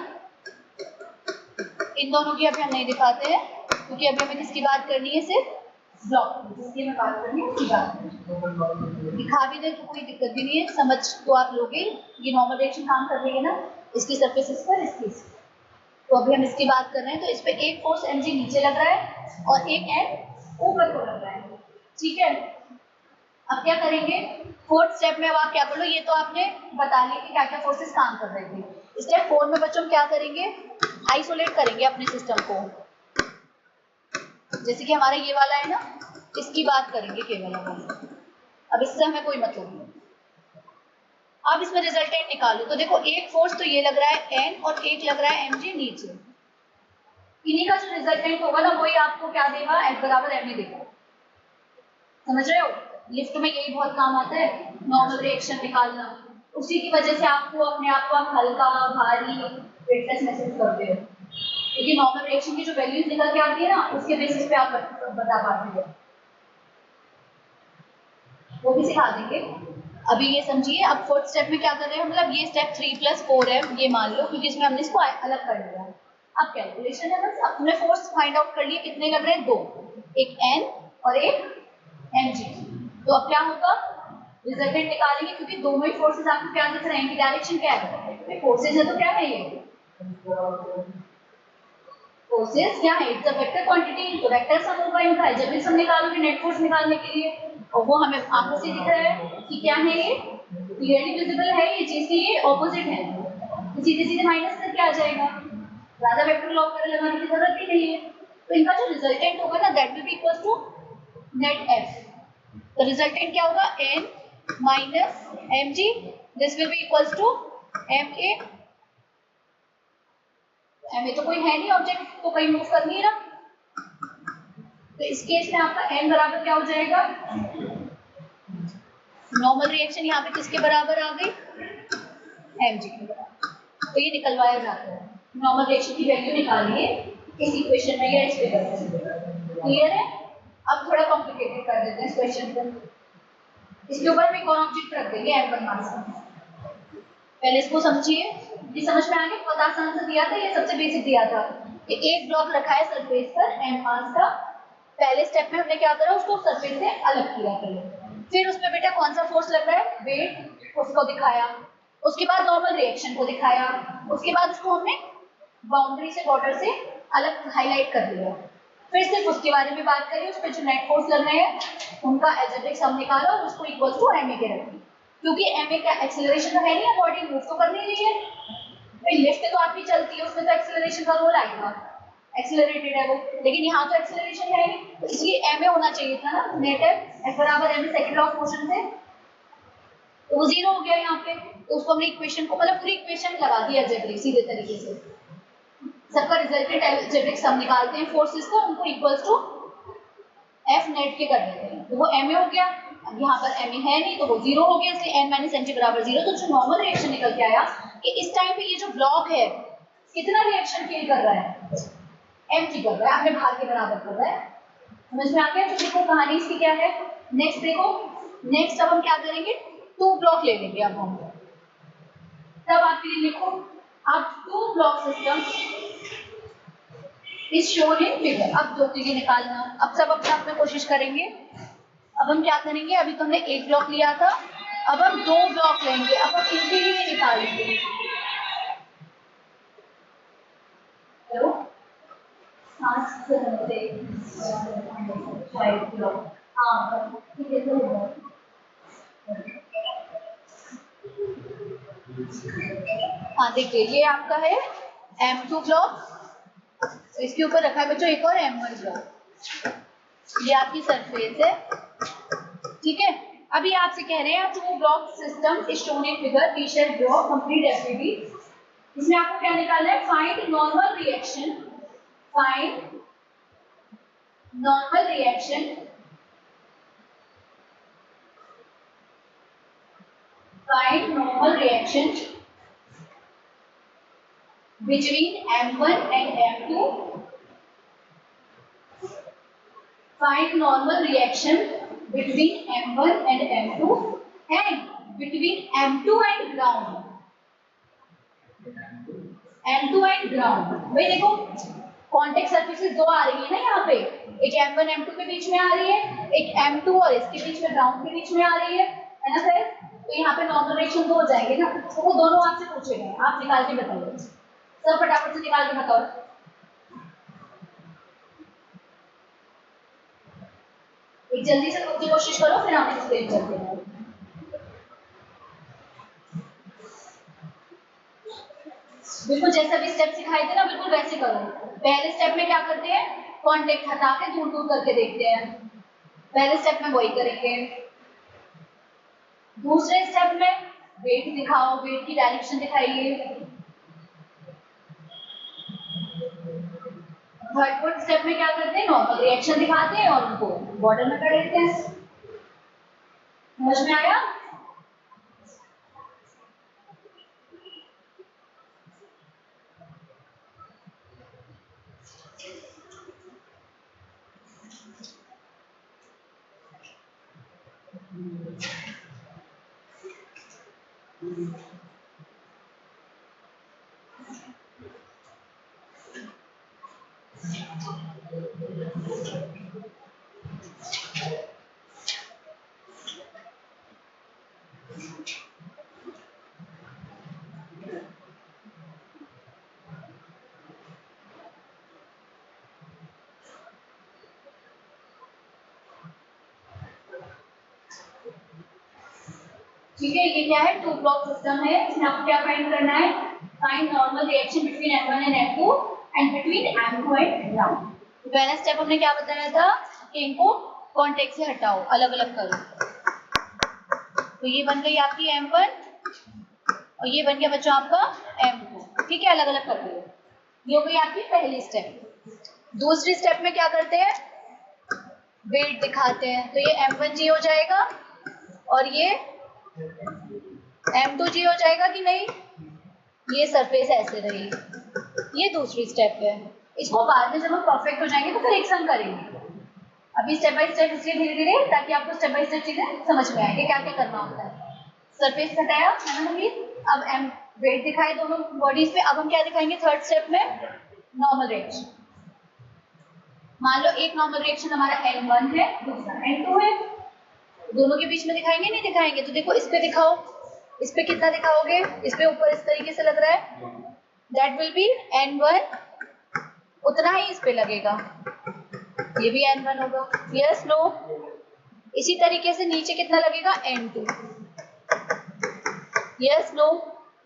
इन दोनों की अभी हम नहीं दिखाते हैं, क्योंकि अभी हमें किसकी बात करनी है, सिर्फ ब्लॉक जिसकी मैं बात करनी है उसकी बात करनी। दिखा भी दे तो कोई दिक्कत भी नहीं है, समझ तो आप लोगे। ये नॉर्मल रिएक्शन काम कर रही है ना, इसकी सरफेस इस पर, इसकी। तो अभी हम इसकी बात कर रहे हैं, तो इस पे एक फोर्स mg नीचे लग रहा है और एक n ऊपर को लग रहा है। ठीक है, अब क्या करेंगे, फोर्थ स्टेप में अब आप क्या कर लो, ये तो आपने बता लिया कि क्या क्या फोर्सेस काम कर रहे थे। स्टेप 4 में बच्चों हम क्या करेंगे, आइसोलेट करेंगे अपने सिस्टम को। जैसे कि हमारा ये वाला है ना, इसकी बात करेंगे केवल। अब इससे हमें कोई मतलब नहीं। अब इसमें रिजल्टेंट निकालो, तो देखो एक फोर्स तो ये लग रहा है n और एक लग रहा है mg नीचे। इन्हीं का जो रिजल्टेंट होगा ना, वही आपको क्या देगा, F बराबर ma देगा। समझ रहे हो, लिफ्ट में यही बहुत काम आता है, नॉर्मल रिएक्शन निकालना। उसी की वजह से आपको अपने आप को आप हल्का, भारी, वेटलेस महसूस करते हो, क्योंकि नॉर्मल रिएक्शन की जो वैल्यूज निकल के आती है ना, उसके बेसिस पे आप बता पाते हो। वो भी सिखा देंगे। अभी ये समझिए, अब फोर्थ स्टेप में क्या कर रहे हैं, मतलब ये स्टेप 3+4 है, ये मान लो, क्योंकि इसमें हमने इसको अलग कर लिया। अब कैलकुलेशन है, बस अपने फोर्स फाइंड आउट कर लिए, कितने लग रहे हैं, 2, एक n और एक mg। तो अब क्या होगा, रिजल्टेंट निकालेंगे, क्योंकि दोनों ही फोर्सेस आपको क्या दिख रहे हैं, इनकी डायरेक्शन क्या है, फोर्सेस है, तो क्या है ये फोर्सेस, क्या है, इट्स अ वेक्टर क्वांटिटी, तो वेक्टर सम होगा इनका। जब भी सम निकालोगे नेट फोर्स निकालने के लिए, और वो हमें आंखों से दिख रहा है कि क्या है, ये क्लियरली विजिबल है ये चीज, ये ऑपोजिट है, तो सीधे सीधे माइनस करके आ जाएगा, ज्यादा वेक्टर लॉक कर लगाने की जरूरत ही नहीं है। तो इनका जो रिजल्टेंट होगा ना, that will be equal to net f। तो रिजल्टेंट क्या होगा, n minus mg, this will be equal to ma। ma तो कोई है नहीं ऑब्जेक्ट, तो कहीं मूव करनी है ना, तो इस केस में आपका n बराबर क्या हो जाएगा, नॉर्मल रिएक्शन यहाँ पे किसके बराबर आ गई, mg के बराबर। तो ये निकलवाया जाता है, नॉर्मल रिएक्शन की वैल्यू निकालिए इस इक्वेशन में या इस फिगर में। क्लियर है। अब थोड़ा कॉम्प्लिकेटेड कर देते हैं इस क्वेश्चन को। इसके ऊपर में एक और ऑब्जेक्ट रख देंगे m1 मास का। पहले इसको समझिए, ये समझ में आ गया? बहुत आसान से दिया था, ये सबसे बेसिक दिया था कि एक ब्लॉक रखा है सरफेस पर m मास का, पहले स्टेप में हमने क्या करा, उसको सरफेस से अलग किया पहले, फिर उस पर बेटा कौन सा फोर्स लग रहा है, वेट, उसको दिखाया, उसके बाद नॉर्मल रिएक्शन को दिखाया, उसके बाद उसको हमने बाउंड्री से बॉर्डर से अलग हाईलाइट कर दिया, फिर सिर्फ उसके बारे में बात करी, उस पर जो नेट फोर्स लग रहे हैं उनका एल्जेब्रिक सम निकाला और उसको इक्वल टू ma के रखी, क्योंकि ma का एक्सेलरेशन तो है नहीं, बॉडी मूव तो कर नहीं रही है, भाई लिफ्ट तो आपकी चलती है, उसमें तो एक्सेलरेशन का रोल आएगा, एक्सेलरेटेड है वो, लेकिन यहाँ तो एक्सेलरेशन है नहीं, तो इसलिए ma होना चाहिए था ना, नेट F बराबर m सेकंड ऑफ मोशन से, तो वो जीरो हो गया यहाँ पे, तो उसको हमने इक्वेशन को मतलब पूरी इक्वेशन लगा दी एल्जेब्रिक सीधे तरीके से, सबका रिजल्टेंट एल्जेब्रिक सम निकालते हैं फोर्सेस का, उनको इक्वल्स टू F नेट के कर देते हैं, तो वो ma हो गया, अब यहाँ पर ma है नहीं तो वो जीरो हो गया, इसलिए n माइनस n बराबर जीरो, तो जो नॉर्मल रिएक्शन निकल के आया कि इस टाइम पे ये जो ब्लॉक है कितना रिएक्शन फील कर रहा है, एम्प्टी कर रहा है, अपने भार के बराबर कर रहा है, समझ में आ गया? तो देखो कहानी इसकी क्या है, नेक्स्ट देखो, नेक्स्ट अब हम क्या करेंगे, टू ब्लॉक ले लेंगे अब हम, तब आपके लिए लिखो, अब two block system is shown in figure, अब दो के लिए निकालना, अब सब अपने आप में कोशिश करेंगे, अब हम क्या करेंगे, अभी तो हमने एक ब्लॉक लिया था, अब हम दो ब्लॉक लेंगे, अब हम इनके लिए निकालेंगे, हेलो हाँ देखिए ये आपका है M2 ब्लॉक, तो इसके ऊपर रखा है बच्चों एक और M1 ब्लॉक, ये आपकी सरफेस है, ठीक है? अभी आपसे कह रहे हैं two block system is shown in figure, we shall draw complete FBD, इसमें आपको क्या निकालना है, find normal reaction, find normal reaction find normal reaction between M1 and M2, find normal reaction between M1 and M2 and between M2 and ground, M2 and ground, भाई देखो contact surfaces दो आ रही है ना यहाँ पे, एक M1 M2 के बीच में आ रही है, एक M2 और इसके बीच में ग्राउंड के बीच में आ रही है ना सर, तो यहाँ पे नॉर्मल रिएक्शन तो हो जाएंगे ना, तो वो दोनों आपसे पूछे गए, आप निकाल के बताइए, सब फटाफट से निकाल के बताओ, एक जल्दी से खुद की कोशिश करो, फिर हम एक्सप्लेन करते हैं। बिल्कुल जैसा भी स्टेप सिखाए थे ना, बिल्कुल वैसे करो। पहले स्टेप में क्या करते हैं, कॉन्टेक्ट हटा के दूर दूर करके देखते हैं, पहले स्टेप में वही करेंगे। दूसरे स्टेप में वेट दिखाओ, वेट की डायरेक्शन दिखाइए। थर्ड स्टेप में क्या करते हैं, नॉर्मल रिएक्शन दिखाते हैं और उनको बॉर्डर में कर देते हैं। समझ में आया? ठीक है, ये क्या है, टू ब्लॉक सिस्टम है। इसमें आपको क्या फाइंड करना है, find normal reaction between M1 and M2 and between M2 and ground. तो पहला स्टेप हमने क्या बताया था कि इनको कॉन्टेक्ट से हटाओ, अलग अलग करो। तो ये बन गई आपकी M1 और ये बन गया बच्चों आपका M2। ठीक है, अलग अलग कर दो। ये हो गई आपकी पहली स्टेप। दूसरी स्टेप में क्या करते हैं, वेट दिखाते हैं। तो ये M1G हो जाएगा और ये M2G हो जाएगा कि नहीं, ये सरफेस ऐसे रहेगी। ये दूसरी स्टेप है। इसको बाद में जब हम परफेक्ट हो जाएंगे तो फिर एक संग करेंगे। अभी स्टेप बाय स्टेप इसलिए धीरे धीरे, ताकि आपको स्टेप बाय स्टेप चीजें समझ में आए कि क्या क्या करना होता है। सरफेस हटाया है ना, अब m वेट दिखाए दोनों बॉडीज पे। अब हम क्या दिखाएंगे थर्ड स्टेप में? Normal reaction. मान लो एक नॉर्मल रिएक्शन हमारा n1 है, दूसरा n2 है, दोनों के बीच में दिखाएंगे नहीं दिखाएंगे? तो देखो इस पे दिखाओ, इस पे कितना दिखाओगे? इस पे ऊपर इस तरीके से लग रहा है, दैट विल बी n1, उतना ही इस पे लगेगा, ये भी n1 होगा। Yes no? इसी तरीके से नीचे कितना लगेगा? n2। Yes no?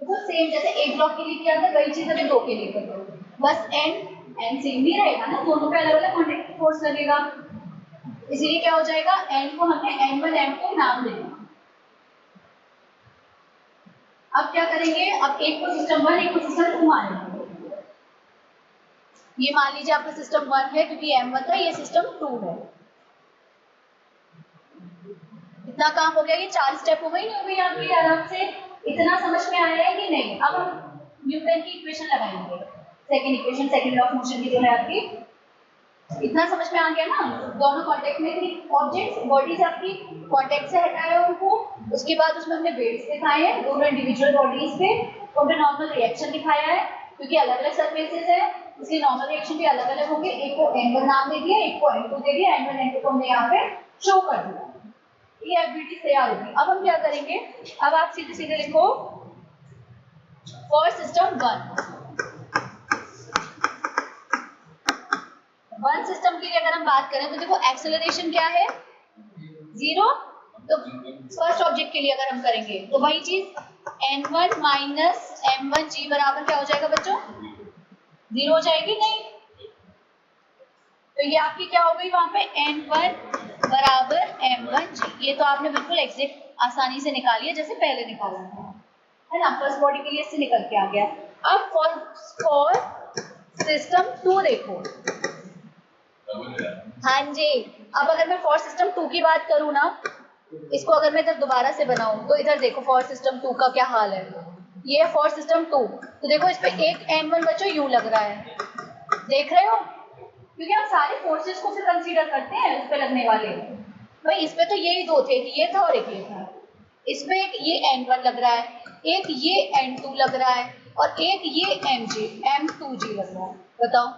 देखो सेम जैसे एक ब्लॉक के लिए किया था वही चीज हमें दो के लिए कर दो, बस n सेम नहीं रहेगा ना, दोनों पे अलग अलग कॉन्टैक्ट फोर्स लगेगा, इसीलिए क्या हो जाएगा? n को हमने n1 n2 नाम देना। अब क्या करेंगे? अब एक को सिस्टम 1 एक को सिस्टम 2 मान लेंगे। ये मान लीजिए आपका सिस्टम 1 है क्योंकि m1 था, ये सिस्टम 2 है। इतना काम हो गया, ये 4 स्टेप हो गई नहीं हो गई आपकी आराम से? इतना समझ में आया है कि नहीं? अब हम न्यूटन की इक्वेशन लगाएंगे, second equation, second law of motion की जो है आपकी। इतना समझ में आ गया ना? दोनों कांटेक्ट में थी ऑब्जेक्ट्स, बॉडीज आपकी कांटेक्ट से हटाया उनको, उसके बाद उसमें हमने वेट्स दिखाए हैं दोनों इंडिविजुअल बॉडीज पे, और फिर नॉर्मल रिएक्शन दिखाया है क्योंकि अलग अलग सरफेसेस है इसलिए नॉर्मल रिएक्शन भी अलग अलग होंगे। एक को n1 नाम दे दिया, एक को n2 दे दिया, n1 n2 को हमने यहाँ पे शो कर दिया। ये एक्टिविटी तैयार होगी। अब हम क्या करेंगे? अब आप सीधे सीधे लिखो फॉर सिस्टम 1 सिस्टम के लिए अगर हम बात करें तो देखो एक्सेलरेशन क्या है? 0। तो फर्स्ट ऑब्जेक्ट के लिए अगर हम करेंगे तो वही चीज n1 माइनस m1g बराबर क्या हो जाएगा बच्चों? 0 हो जाएगी नहीं? तो ये आपकी क्या हो गई वहां पे? n1 बराबर m1g। ये तो आपने बिल्कुल एग्जैक्ट आसानी से निकाली है जैसे पहले निकाला था, है ना? फर्स्ट बॉडी के लिए इससे निकल के आ गया। अब फॉर सिस्टम 2 देखो। हाँ जी, अब अगर मैं फॉर सिस्टम 2 की बात करूँ ना, इसको अगर मैं इधर दोबारा से बनाऊं तो इधर देखो फॉर सिस्टम 2 का क्या हाल है। ये फॉर सिस्टम 2, तो देखो इस पे एक n1 बच्चों यू लग रहा है, देख रहे हो? क्योंकि हम सारे फोर्सेस को फिर कंसीडर करते हैं उस पे लगने वाले। भाई इस पे तो यही दो थे, कि ये था और एक ये था। इस पे एक ये n1 लग रहा है, एक ये n2 लग रहा है, और एक ये m2g लग रहा है। बताओ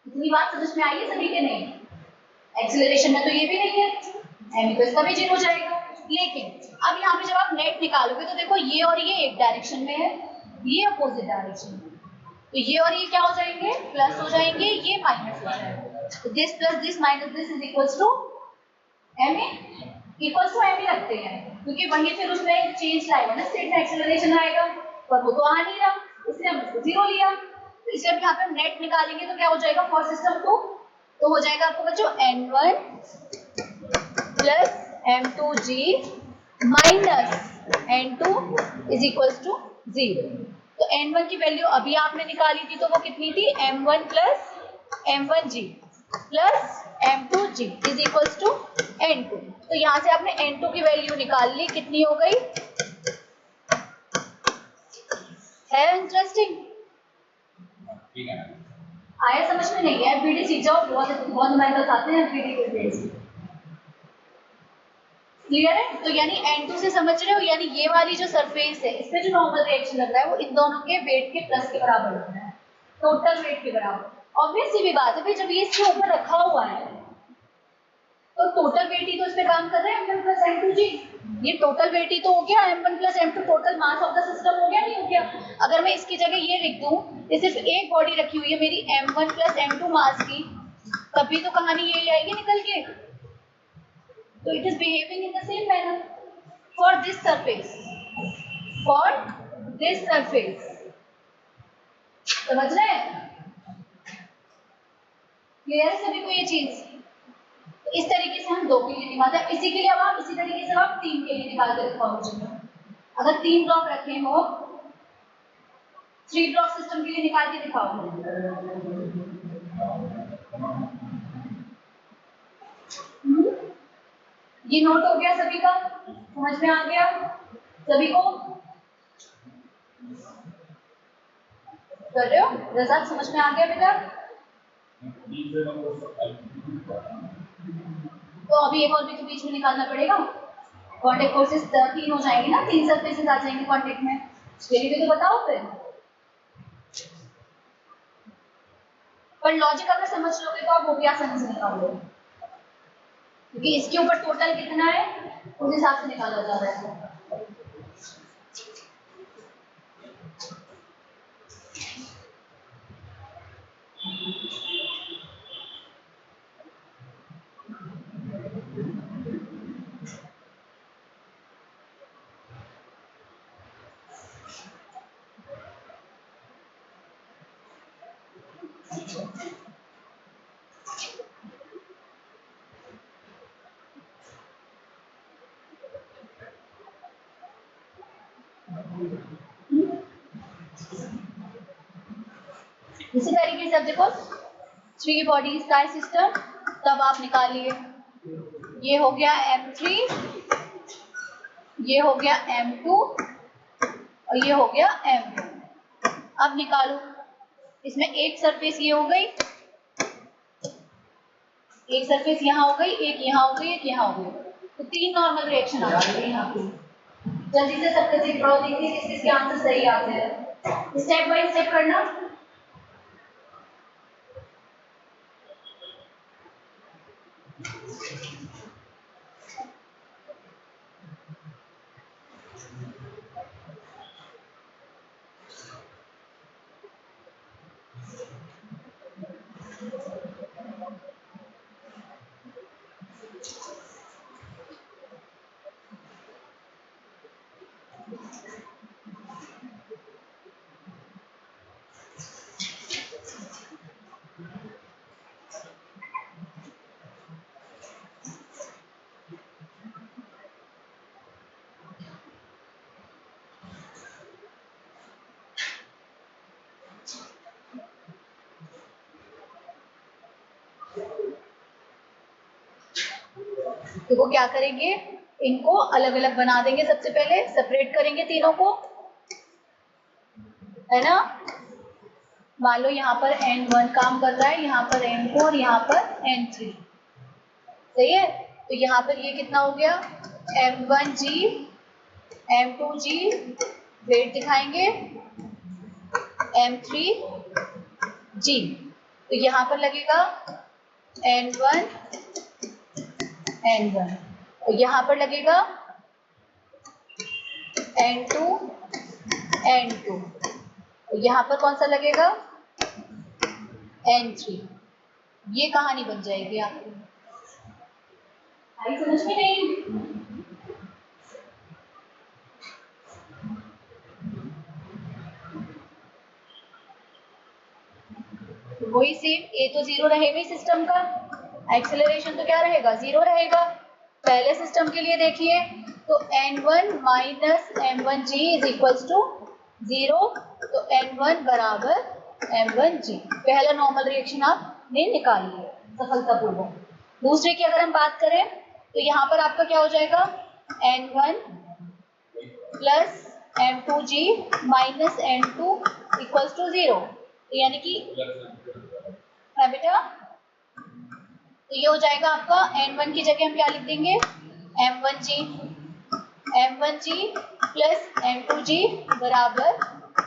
इतनी बात समझ में आई है सभी के? नहीं, एक्सीलरेशन में तो ये भी नहीं है, m तो इसका भी 0 हो जाएगा। लेकिन अब यहाँ पे जब आप नेट निकालोगे तो देखो ये और ये एक डायरेक्शन में है, ये अपोजिट डायरेक्शन में, तो ये और ये क्या हो जाएंगे? प्लस हो जाएंगे, ये माइनस हो जाएगा। तो this plus this minus this is equals to m equals to m ही रखते हैं क्योंकि वहीं फिर उसमें चेंज लाएगा ना, स्टेट में एक्सेलरेशन आएगा, पर वो तो आ नहीं रहा इसलिए हमने इसको 0 लिया। तो इसे अब यहाँ पे हम नेट निकालेंगे तो क्या हो जाएगा फॉर सिस्टम 2? तो हो जाएगा आपको बच्चों n1 plus m2g minus n2 is equals to 0। तो n1 की वैल्यू अभी आपने निकाली थी तो वो कितनी थी? m1 plus m1g plus m2g is equals to n2। तो यहाँ से आपने n2 की वैल्यू निकाल ली, कितनी हो गई? है इंटरेस्टिंग? ठीक है, आया समझ में? नहीं है एफबीडी सीख जाओ, बहुत बहुत न्यूमेरिकल्स आते हैं एफबीडी के बेस। क्लियर है? तो यानी n2 से समझ रहे हो, यानी ये वाली जो सरफेस है इस पे जो नॉर्मल रिएक्शन लग रहा है वो इन दोनों के वेट के प्लस के बराबर लग रहा है, टोटल वेट के बराबर। ऑब्वियस सी भी बात है भाई, जब ये इसके ऊपर रखा हुआ है तो टोटल वेट ही तो इस पे काम कर रहा है m1 प्लस m2g। ये टोटल वेट ही तो हो गया, m1 plus m2 total mass of the system हो गया, नहीं हो गया? अगर मैं इसकी जगह ये लिख दूं, ये सिर्फ एक बॉडी रखी हुई है मेरी m1 प्लस m2 मास की, तभी तो कहानी यही आएगी निकल के। तो it is behaving in the same manner for this surface, for this surface. समझ रहे हैं? क्लियर है सभी को ये चीज? इस तरीके से हम 2 के लिए निकालते हैं, इसी के लिए अब आप इसी तरीके से आप 3 के लिए निकाल के दिखाओ मुझे। अगर 3 ब्लॉक रखे हो, 3 ब्लॉक सिस्टम के लिए निकाल के दिखाओ। ये नोट हो गया सभी का? समझ में आ गया सभी को? कर रहे हो? रज़ा समझ में आ गया बेटा? तो अभी एक और भी तो बीच में निकालना पड़ेगा। कांटेक्ट फोर्सेस 3 हो जाएंगी ना, 3 सरफेसेस आ जाएंगे कांटेक्ट में। ये भी तो बताओ फिर। पर लॉजिक अगर समझ लोगे तो आप वो भी आसानी से निकाल लोगे, क्योंकि इसके ऊपर टोटल कितना है उस हिसाब से निकाला जा रहा है। इसी तरीके से अब देखो 3 बॉडीज का सिस्टम, तब आप निकालिए। ये हो गया M3, ये हो गया M2 और ये हो गया M2। अब निकालो, इसमें एक सरफेस ये हो गई, एक सरफेस यहाँ हो गई, एक यहाँ हो गई, एक यहाँ हो गई, तो 3 नॉर्मल रिएक्शन आ गई यहाँ पे। जल्दी से सबके चेक करो, देखिए किस किसके आंसर सही आते हैं। स्टेप बाय स्टेप करना। तो वो क्या करेंगे, इनको अलग अलग बना देंगे। सबसे पहले सेपरेट करेंगे तीनों को, है ना। मान लो यहाँ पर N1 काम कर रहा है, यहाँ पर N4 और यहाँ पर N3, सही है। तो यहाँ पर ये कितना हो गया, M1G M2G वेट दिखाएंगे, M3G, तो यहाँ पर लगेगा N1 N1 और यहाँ पर लगेगा N2 N2 और यहाँ पर कौन सा लगेगा N3। ये कहानी बन जाएगी आपकी। आई समझ में नहीं? वही सेम, ए तो 0 रहेगा ही सिस्टम का, एक्सेलरेशन तो क्या रहेगा 0 रहेगा। पहले सिस्टम के लिए देखिए, तो N1 minus M1G is equals to 0, तो N1 बराबर M1G। पहला नॉर्मल रिएक्शन आपने निकाल लिया सफलतापूर्वक। दूसरे की अगर हम बात करें तो यहाँ पर आपका क्या हो जाएगा, N1 plus M2G minus N2 equals to 0, यानी कि है बेटा, तो ये हो जाएगा आपका N1 की जगह हम क्या लिख देंगे, M1G प्लस M2G बराबर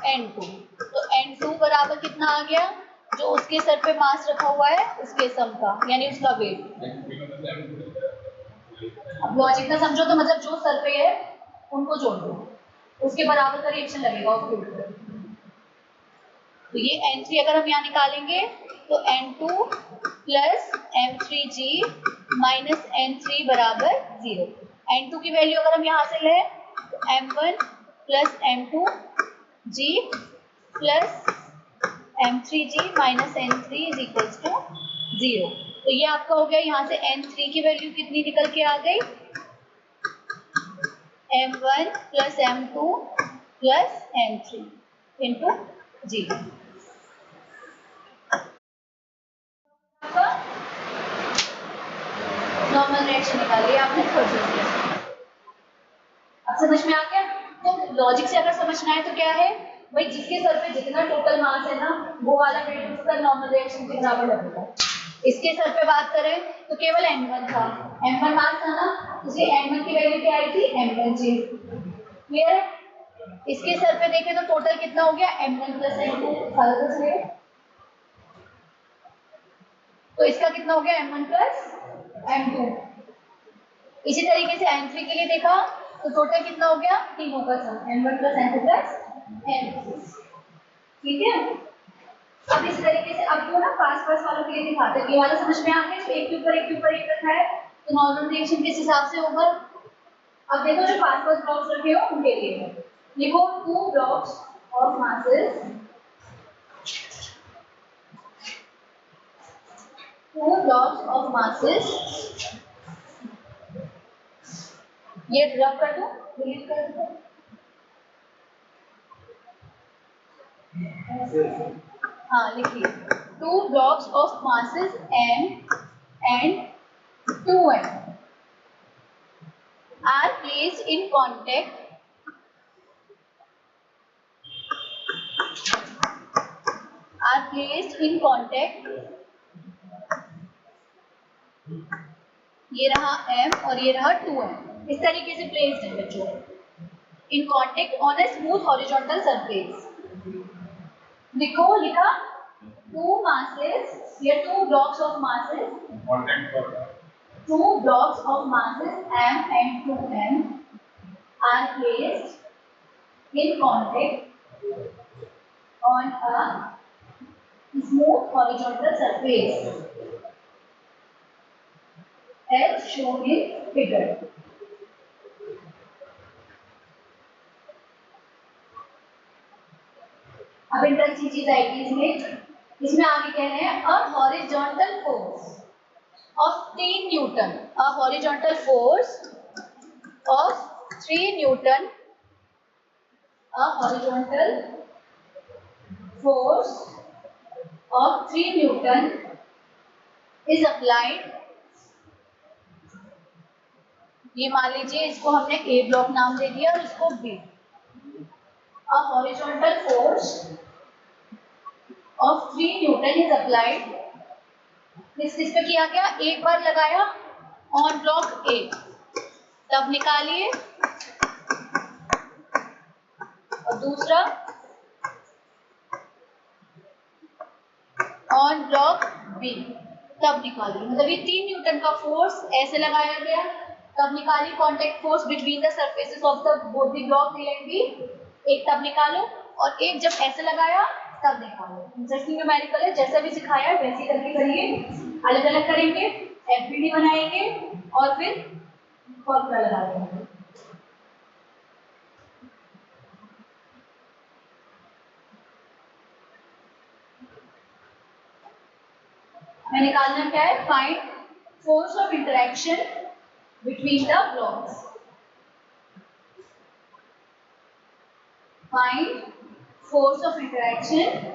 N2। तो N2 बराबर कितना आ गया, जो उसके सर पे मास रखा हुआ है उसके सम का, यानी उसका वेट। अब लॉजिक का समझो, तो मतलब जो सर पे है उनको जोड़ दो, उसके बराबर का रिएक्शन लगेगा उसके ऊपर। तो ये N3 अगर हम यहाँ निकालेंगे तो N2 plus M3G minus N3 बराबर 0। N2 की वैल्यू अगर हम यहाँ से लें तो M1 plus M2G plus M3G minus N3 is equals to 0। तो ये आपका हो गया, यहाँ से N3 की वैल्यू कितनी निकल के आ गई, M1 plus M2 plus M3 into 0। Normal reaction निकालिए आपने प्रोसेस से। अब समझ में आ गया। तो लॉजिक से अगर समझना है तो क्या है भाई, जिसके सर पे जितना टोटल मास है ना, वो वाला वेट उसका नॉर्मल रिएक्शन के बराबर लगेगा। इसके सर पे बात करें तो केवल m1 था, m1 मास था ना, इसलिए m1 की वैल्यू क्या आई थी m1g। क्लियर है? इसके सर पे देखें तो टोटल कितना हो गया m1 प्लस m2, सारा कुछ है। तो इसका कितना हो गया m1 प्लस m2। इसी तरीके से m3 के लिए देखा तो टोटल कितना हो गया, तीनों का सम m1 plus m2 plus m3। ठीक है? अब इस तरीके से अब जो ना पास वालों के लिए दिखाते हैं, ये वाला समझ में आ गया, एक के ऊपर एक रखा है तो नॉर्मल रिएक्शन किस हिसाब से होगा। अब देखो जो पास ब्लॉक्स रखे हो उनके लिए लिखो 2 blocks of masses, 2 blocks of masses, ये रब कर दो, डिलीट कर दो। हाँ लिखिए 2 blocks of masses m and 2m are placed in contact ये रहा m और ये रहा 2m, इस तरीके से प्लेस्ड है बच्चों, in contact on a smooth horizontal surface. लिखो, लिखा 2 masses, ये 2 blocks of masses, 2 blocks of masses m and 2m are placed in contact on a smooth horizontal surface as shown in figure. अब interesting चीज आएगी इसमें आगे कह रहे हैं अ horizontal force of 3 Newton, a horizontal force of 3 Newton, a horizontal force of 3 newton is applied. ये मान लीजिए इसको हमने ए ब्लॉक नाम दे दिया और इसको B. A horizontal force of 3 newton is applied, किस पे किया गया, एक बार लगाया ऑन ब्लॉक ए, तब निकालिए, और दूसरा ऑन ब्लॉक बी तब निकालिए। मतलब ये 3 न्यूटन का फोर्स ऐसे लगाया गया, तब निकालिए contact force between the surfaces of the both the block A and B, एक तब निकालो और एक जब ऐसे लगाया तब निकालो। इंटरेस्टिंग न्यूमेरिकल है, जैसा भी सिखाया वैसे करके करिए, अलग अलग करेंगे, एफबीडी बनाएंगे और फिर फॉर्मूला लगा देंगे। हमें निकालना क्या है, find force of interaction between the blocks, find force of interaction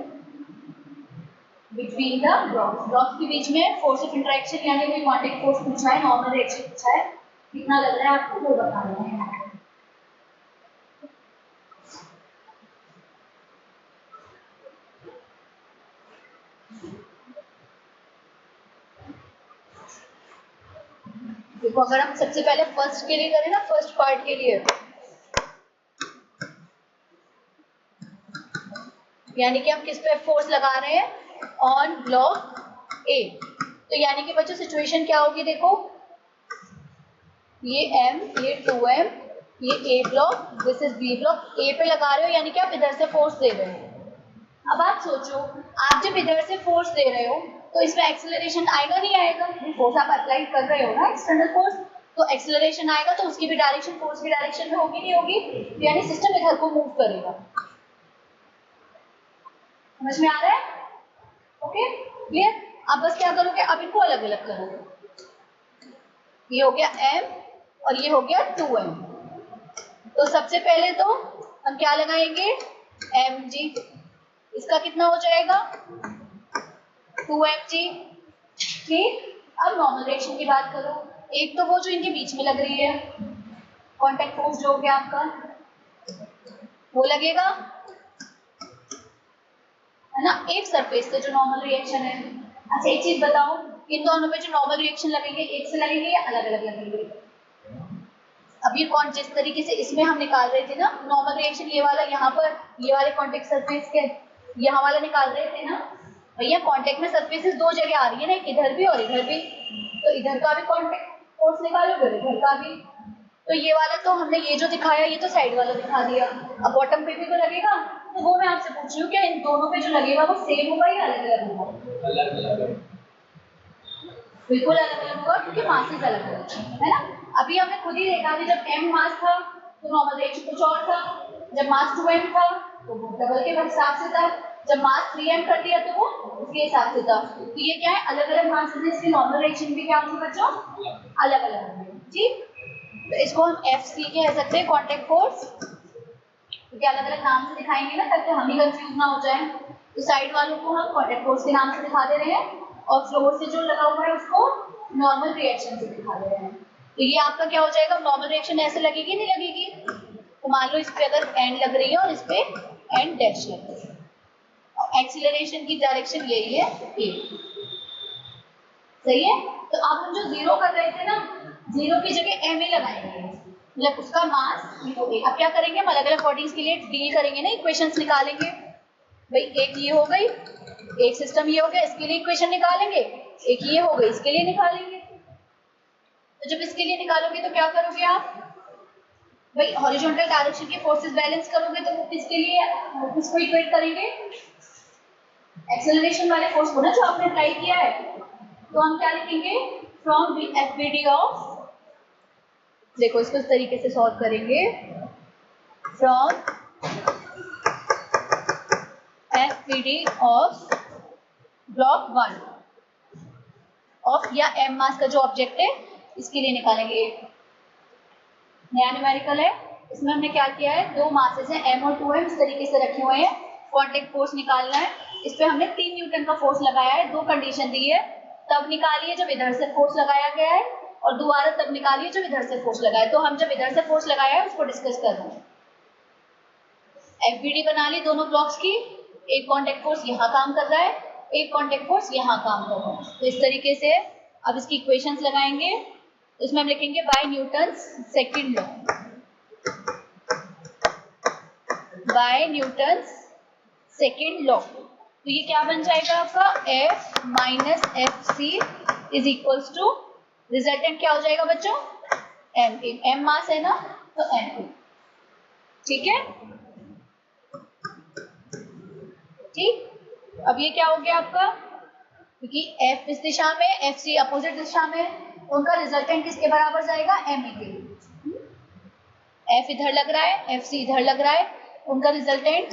between the blocks. Blocks के बीच में फोर्स ऑफ इंटरेक्शन यानी कोई कॉन्टेक्ट फोर्स पूछा है, नॉर्मल रिएक्शन पूछा है, कितना लग रहा है आपको वो बताना है। देखो अगर हम सबसे पहले फर्स्ट के लिए करें ना, फर्स्ट पार्ट के लिए, यानी कि हम किस पे फोर्स लगा रहे हैं, ऑन ब्लॉक ए। तो यानी कि बच्चों सिचुएशन क्या होगी, देखो ये m, ये 2m, ये A block, this is B block, A पे लगा रहे हो यानी कि आप इधर से फोर्स दे रहे हो। अब आप सोचो, आप जब इधर से फोर्स दे रहे हो तो इसमें एक्सेलरेशन आएगा नहीं आएगा, फोर्स आप अप्लाई कर रहे हो ना एक्सटर्नल फोर्स, तो एक्सेलरेशन आएगा तो उसकी भी डायरेक्शन फोर्स की डायरेक्शन में होगी नहीं होगी, यानी सिस्टम इधर को मूव करेगा। समझ में आ रहा है? Okay clear. अब बस क्या करोगे, अब इनको अलग अलग करोगे, ये हो गया m और ये हो गया 2m। तो सबसे पहले तो हम क्या लगाएंगे, mg, इसका कितना हो जाएगा 2mg। ठीक, अब नॉर्मल रिएक्शन की बात करो, एक तो वो जो इनके बीच में लग रही है कॉन्टेक्ट फोर्स जो हो गया आपका, वो लगेगा है ना एक सरफेस पे जो नॉर्मल रिएक्शन है। अच्छा एक चीज बताओ, इन दोनों पे जो नॉर्मल रिएक्शन लगेंगे एक से लगेंगे या अलग अलग लगेंगे? अब ये जिस तरीके से इसमें हम निकाल रहे थे ना नॉर्मल रिएक्शन, ये वाला यहाँ पर ये वाले कॉन्टेक्ट सरफेस के यहाँ वाला निकाल रहे थे ना भैया। कॉन्टेक्ट में सरफेसेस दो जगह आ रही है ना, एक इधर भी और इधर भी, तो इधर का भी कॉन्टेक्ट फोर्स निकालोगे इधर का भी। तो ये वाला तो हमने ये जो दिखाया ये तो साइड वाला दिखा दिया, अब बॉटम पे भी तो लगेगा। तो वो मैं आपसे पूछ रही हूँ क्या इन दोनों पे जो लगेगा वो सेम होगा या अलग अलग होगा? अलग अलग। बिल्कुल अलग अलग होगा क्योंकि मासेस अलग अलग है ना। अभी हमने खुद ही देखा कि जब m मास था तो नॉर्मल रिएक्शन कुछ और था, जब मास 2m था तो वो डबल के हिसाब से था, जब मास 3m कर दिया तो वो उसके हिसाब से था। तो ये क्या है अलग अलग मासेस है, इसकी नॉर्मल रिएक्शन भी क्या होगी बच्चों? अलग अलग होंगे। ठीक, तो इसको हम FC कह सकते हैं कॉन्टेक्ट फोर्स, क्योंकि अलग अलग नाम से दिखाएंगे ना ताकि हम ही कंफ्यूज ना हो जाए। तो साइड वालों को हम कॉन्टेक्ट फोर्स के नाम से दिखा दे रहे हैं और फ्लोर से जो लगा हुआ है उसको नॉर्मल रिएक्शन से दिखा दे रहे हैं। तो ये आपका क्या हो जाएगा? नॉर्मल रिएक्शन ऐसे लगेगी नहीं लगेगी? तो मान लो इस पे अगर एंड लग रही है और इस पे एंड डैश लग रही है, और एक्सीलरेशन की डायरेक्शन यही है ए, सही है। तो अब हम जो जीरो कर रहे थे ना, जीरो की जगह ma लगाएंगे, मतलब उसका मास इंटू ए। अब क्या करेंगे हम अलग अलग बॉडीज के लिए डील करेंगे ना, इक्वेशंस निकालेंगे भाई। एक ये हो गई, एक सिस्टम ये हो गया, इसके लिए इक्वेशन निकालेंगे, एक ये हो गई इसके लिए निकालेंगे। तो जब इसके लिए निकालोगे तो क्या करोगे आप भाई? हॉरिजॉन्टल डायरेक्शन के फोर्सेस बैलेंस करोगे तो किसके लिए किसको इक्वेट करेंगे? एक्सेलरेशन वाले फोर्स को ना जो आपने अप्लाई किया है। तो हम क्या लिखेंगे? फ्रॉम FBD ऑफ, देखो इसको इस तरीके से सॉल्व करेंगे, from FBD of block 1 of या m मास का जो ऑब्जेक्ट है इसके लिए निकालेंगे। नया न्यूमेरिकल है, इसमें हमने क्या किया है, दो मासेस हैं m और 2m इस तरीके से रखे हुए हैं, कॉन्टेक्ट फोर्स निकालना है। इस पे हमने 3 न्यूटन का फोर्स लगाया है, दो कंडीशन दी है, तब निकालिए जब इधर से फोर्स लगाया गया है और दोबारा तब निकालिए जब इधर से फोर्स लगाया है। तो हम जब इधर से फोर्स लगाया है उसको डिस्कस कर रहे हैं। FBD बना ली दोनों ब्लॉक्स की, एक कॉन्टेक्ट फोर्स यहाँ काम कर रहा है, एक कॉन्टेक्ट फोर्स यहाँ काम कर रहा है। तो इस तरीके से अब इसकी इक्वेशंस लगाएंगे, इसमें हम लिखेंगे by Newton's second law, by Newton's second law. तो ये क्या बन जाएगा आपका? F minus FC is equals to, resultant क्या हो जाएगा बच्चों? MA, M मास है ना तो MA, ठीक है। ठीक, अब ये क्या हो गया आपका? क्योंकि F इस दिशा में, FC अपोजिट दिशा में, उनका रिजल्टेंट किसके बराबर जाएगा? MA के। F इधर लग रहा है, FC इधर लग रहा है, उनका रिजल्टेंट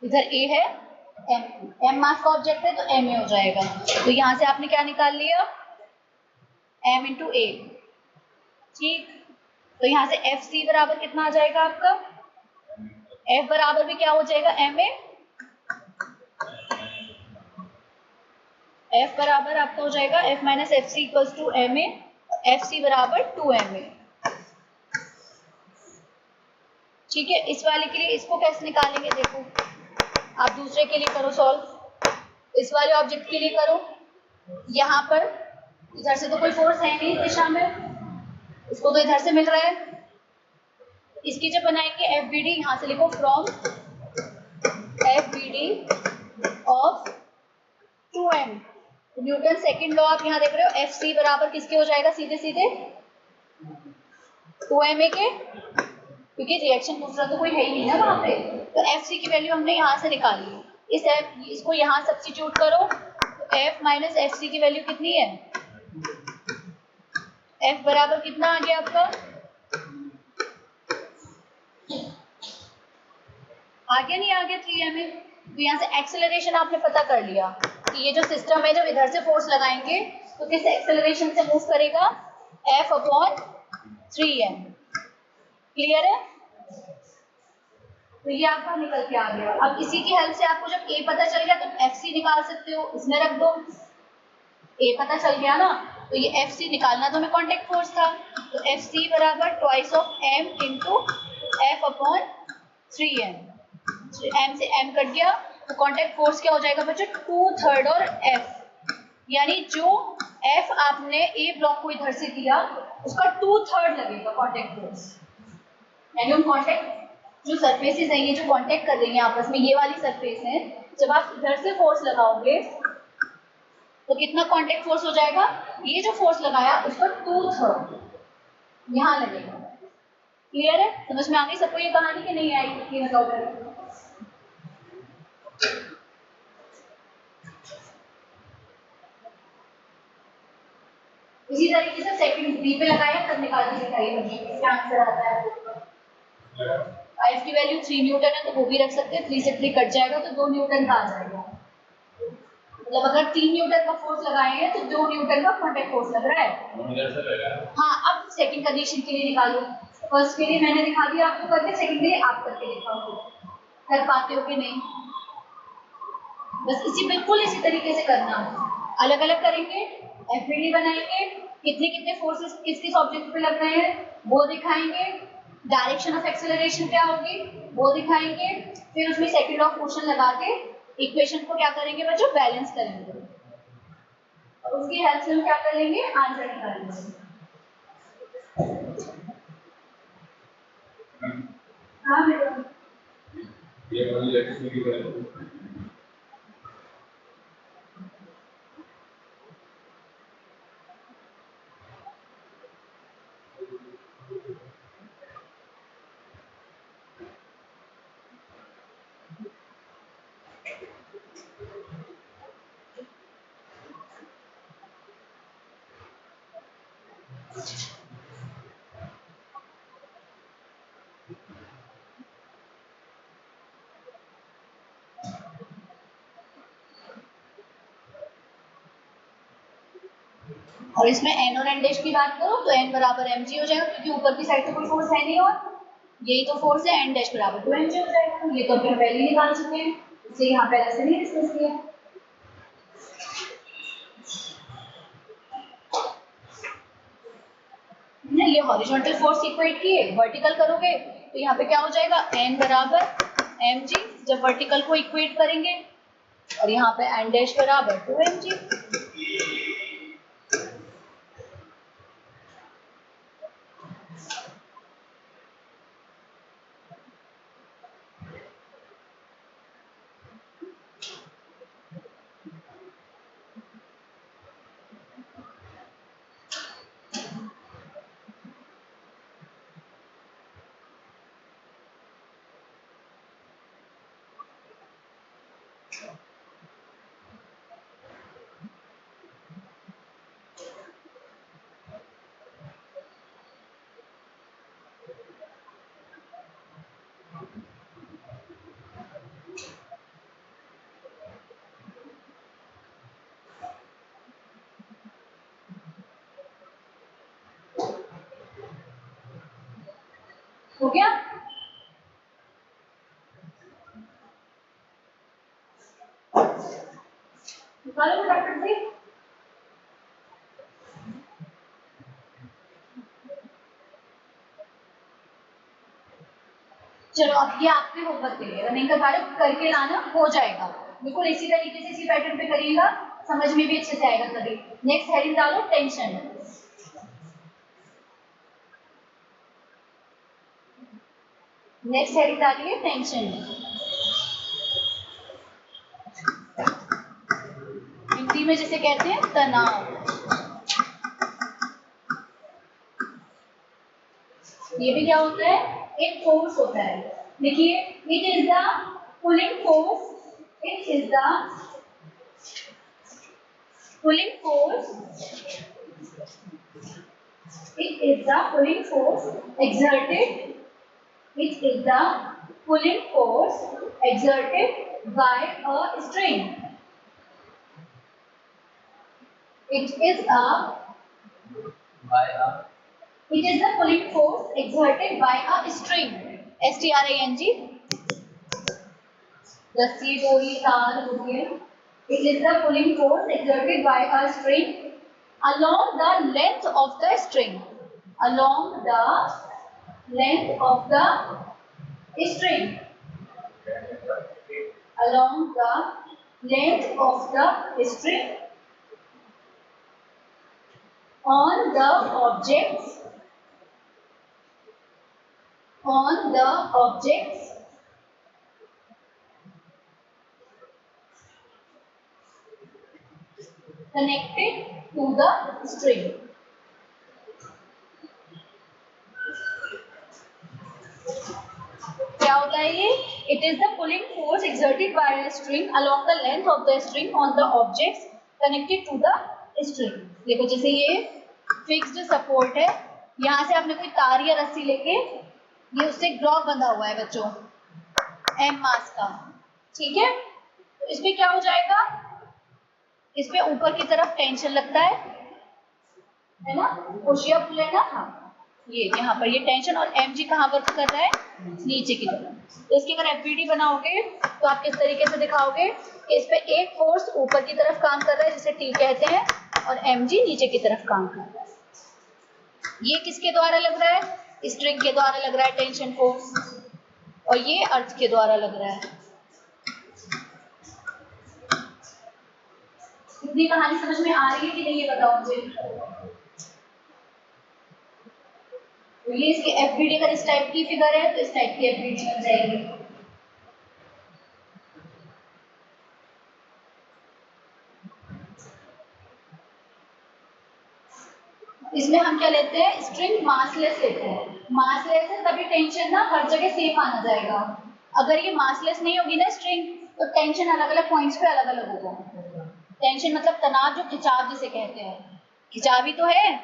इधर A है, M मास का ऑब्जेक्ट है तो MA हो जाएगा। तो यहाँ से आपने क्या निकाल लिया? M into A। ठीक, तो यहाँ से FC बराबर कितना आ जाएगा आपका? F बराबर भी क्या हो जाएगा? MA। F बराबर आपका हो जाएगा F minus FC equals to MA, FC बराबर 2MA। ठीक है, इस वाले के लिए इसको कैसे निकालेंगे? देखो आप दूसरे के लिए करो सॉल्व, इस वाले ऑब्जेक्ट के लिए करो। यहाँ पर इधर से तो कोई फोर्स है नहीं इस दिशा में, इसको तो इधर से मिल रहा है। इसकी जब बनाएंगे FBD, यहाँ से लिखो from FBD of 2m, Newton second law आप यहाँ देख रहे हो। FC बराबर किसके हो जाएगा? सीधे सीधे 2MA के, क्योंकि रिएक्शन दूसरा तो कोई है ही नहीं ना वहाँ पे। तो FC की वैल्यू हमने यहाँ से निकाली, इसको यहाँ सब्स्टिट्यूट करो तो F माइनस FC की वैल्यू कितनी है? F बराबर कितना आ गया आपका? आ गया नहीं आ गया 3MA। तो यहाँ से एक्सेलरेशन आपने पता कर लिया कि ये जो सिस्टम है जब इधर से फोर्स लगाएंगे तो किस एक्सेलरेशन से मूव करेगा? F/3m। क्लियर है? तो ये आपका निकल के आ गया। अब इसी की हेल्प से आपको जब A पता चल गया तो FC निकाल सकते हो, इसमें रख दो। A पता चल गया ना, तो ये FC निकालना तो हमें कॉन्टेक्ट फोर्स था, तो FC बराबर twice of M into F/3m। M से M कट गया तो कॉन्टेक्ट फोर्स क्या हो जाएगा बच्चों? 2/3 और F यानी जो F आपने A ब्लॉक को इधर से दिया उसका 2/3 लगेगा कांटेक्ट फोर्स। यानी उन कांटेक्ट जो सरफेसेस हैं, ये जो कांटेक्ट कर रही हैं आपस में, ये वाली सरफेस है, जब आप इधर से फोर्स लगाओगे तो कितना कांटेक्ट फोर्स हो जाएगा? ये जो फोर्स लगाया उसका 2/3 यहाँ लगेगा। क्लियर है? समझ में आ गई सबको ये कहानी कि नहीं आई? ये बताओ पहले। इसी तरीके से सेकंड बी पे लगाया, तब निकाल के दिखाइए मुझे क्या आंसर आता है। F की वैल्यू 3 न्यूटन है तो वो भी रख सकते हैं, 3 से 3 कट जाएगा तो 2 न्यूटन का आ जाएगा। मतलब अगर 3 न्यूटन का फोर्स लगाए हैं तो 2 न्यूटन का कांटेक्ट फोर्स लग रहा है। हाँ, अब सेकंड कंडीशन के लिए निकालो। फर्स्ट के लिए मैंने दिखा दिया आपको करके, सेकंड के लिए आप करके दिखाओ। कर पाते हो कि नहीं? बस इसी बिल्कुल इसी तरीके से करना है। अलग अलग करेंगे, एफबीडी बनाएंगे, कितने कितने फोर्सेस किस किस ऑब्जेक्ट पे लग रहे हैं वो दिखाएंगे, डायरेक्शन ऑफ एक्सेलरेशन क्या होगी वो दिखाएंगे, फिर उसमें सेकंड ऑफ मोशन लगा के इक्वेशन को क्या करेंगे बच्चों? बैलेंस करेंगे और उसकी हेल्प से हम क्या कर लेंगे? आंसर निकालेंगे। हाँ बेटा, ये वाली लेक्चर की करें। और इसमें n और n डैश की बात करो तो n बराबर mg हो जाएगा, क्योंकि ऊपर की साइड तो कोई फोर्स है नहीं और यही तो फोर्स है। n डैश बराबर 2mg हो जाएगा। ये तो अपन पहले ही निकाल चुके हैं, इसे यहाँ पहले से नहीं डिस्कस किया। ये हॉरिजॉन्टल फोर्स इक्वेट किए, वर्टिकल करोगे तो यहाँ पे क्या हो जाएगा? n बराबर mg जब वर्टिकल को इक्वेट करेंगे, और यहाँ पे n डैश बराबर 2mg। हो गया? निकालो फटाफट से। चलो अब ये आपके होमवर्क के लिए रनिंग का कार्य करके लाना, हो जाएगा बिल्कुल इसी तरीके से, इसी पैटर्न पे करिएगा, समझ में भी अच्छे से आएगा तभी। नेक्स्ट हेडिंग डालो टेंशन। नेक्स्ट हेडिंग डालिए टेंशन। हिंदी में जिसे कहते हैं तनाव। ये भी क्या होता है? एक फोर्स होता है। देखिए, it is the pulling force, it is the pulling force, it is the pulling force exerted, it is the pulling force exerted by a string. It is the pulling force exerted by a string. S-T-R-A-N-G. रस्सी, डोरी, तार होती है। It is the pulling force exerted by a string along the length of the string. Along the length of the string. Along the length of the string. on the objects connected to the string. क्या होता है ये? It is the pulling force exerted by a string along the length of the string on the objects connected to the string. देखो जैसे ये fixed support है, यहाँ से आपने कोई तार या रस्सी लेके ये उससे ड्रॉप बंधा हुआ है बच्चों एम मास का, ठीक है? तो इस पे क्या हो जाएगा? इस पे ऊपर की तरफ टेंशन लगता है ना, पुशिया पुल है ना, हाँ ये यहाँ पर ये टेंशन, और एम जी कहाँ वर्क कर रहा है? नीचे की तरफ। तो इसकी अगर एफबीडी बनाओगे तो आप किस तरीके से दिखाओगे कि इस पे एक फोर्स ऊपर की तरफ काम कर रहा है जिसे टी कहते हैं, और एम जी नीचे की तरफ काम कर रहा है। ये किसके द्वारा लग रहा है? स्ट्रिंग के द्वारा लग रहा है टेंशन फोर्स, और ये अर्थ के द्वारा लग रहा है। इतनी कहानी समझ में आ रही है कि नहीं ये बताओ मुझे। तो ये इसकी एफबीडी अगर इस टाइप की फिगर है तो इस टाइप की एफबीडी बन जाएगी। इसमें हम क्या लेते हैं? स्ट्रिंग मासलेस लेते हैं। मासलेस है तभी टेंशन ना हर जगह सेम आना जाएगा। अगर ये मासलेस नहीं होगी ना स्ट्रिंग, तो टेंशन अलग अलग पॉइंट्स पे अलग अलग होगा। टेंशन मतलब तनाव, जो खिंचाव जिसे कहते हैं। खिंचाव ही तो है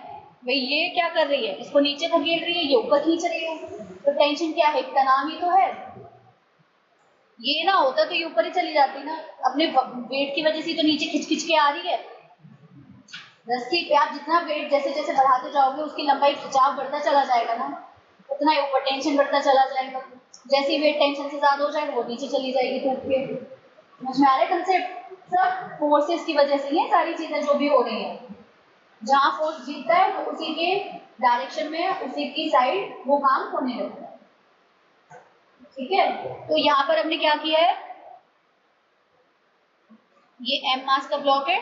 भाई, ये क्या कर रही है? इसको नीचे धकेल रही है, ये ऊपर खींच रही है, तो टेंशन क्या है? तनाव ही तो है। ये ना होता तो ये ऊपर ही चली जाती ना, अपने वेट की वजह से तो नीचे खिंच खिंच के आ रही है। रस्सी पे आप जितना वेट जैसे जैसे बढ़ाते जाओगे उसकी लंबाई, खिंचाव बढ़ता चला जाएगा ना, उतना ही ऊपर टेंशन बढ़ता चला जाएगा। जैसे ही वेट टेंशन से ज्यादा हो जाएगा वो नीचे चली जाएगी टूट के। समझ में आ रहा है कंसेप्ट? सब फोर्सेस की वजह से ये सारी चीजें जो भी हो रही है, जहाँ फोर्स जीतता है तो उसी के डायरेक्शन में, उसी की साइड वो काम होने लगता है, ठीक है? तो यहाँ पर हमने क्या किया है? ये एम मास का ब्लॉक है,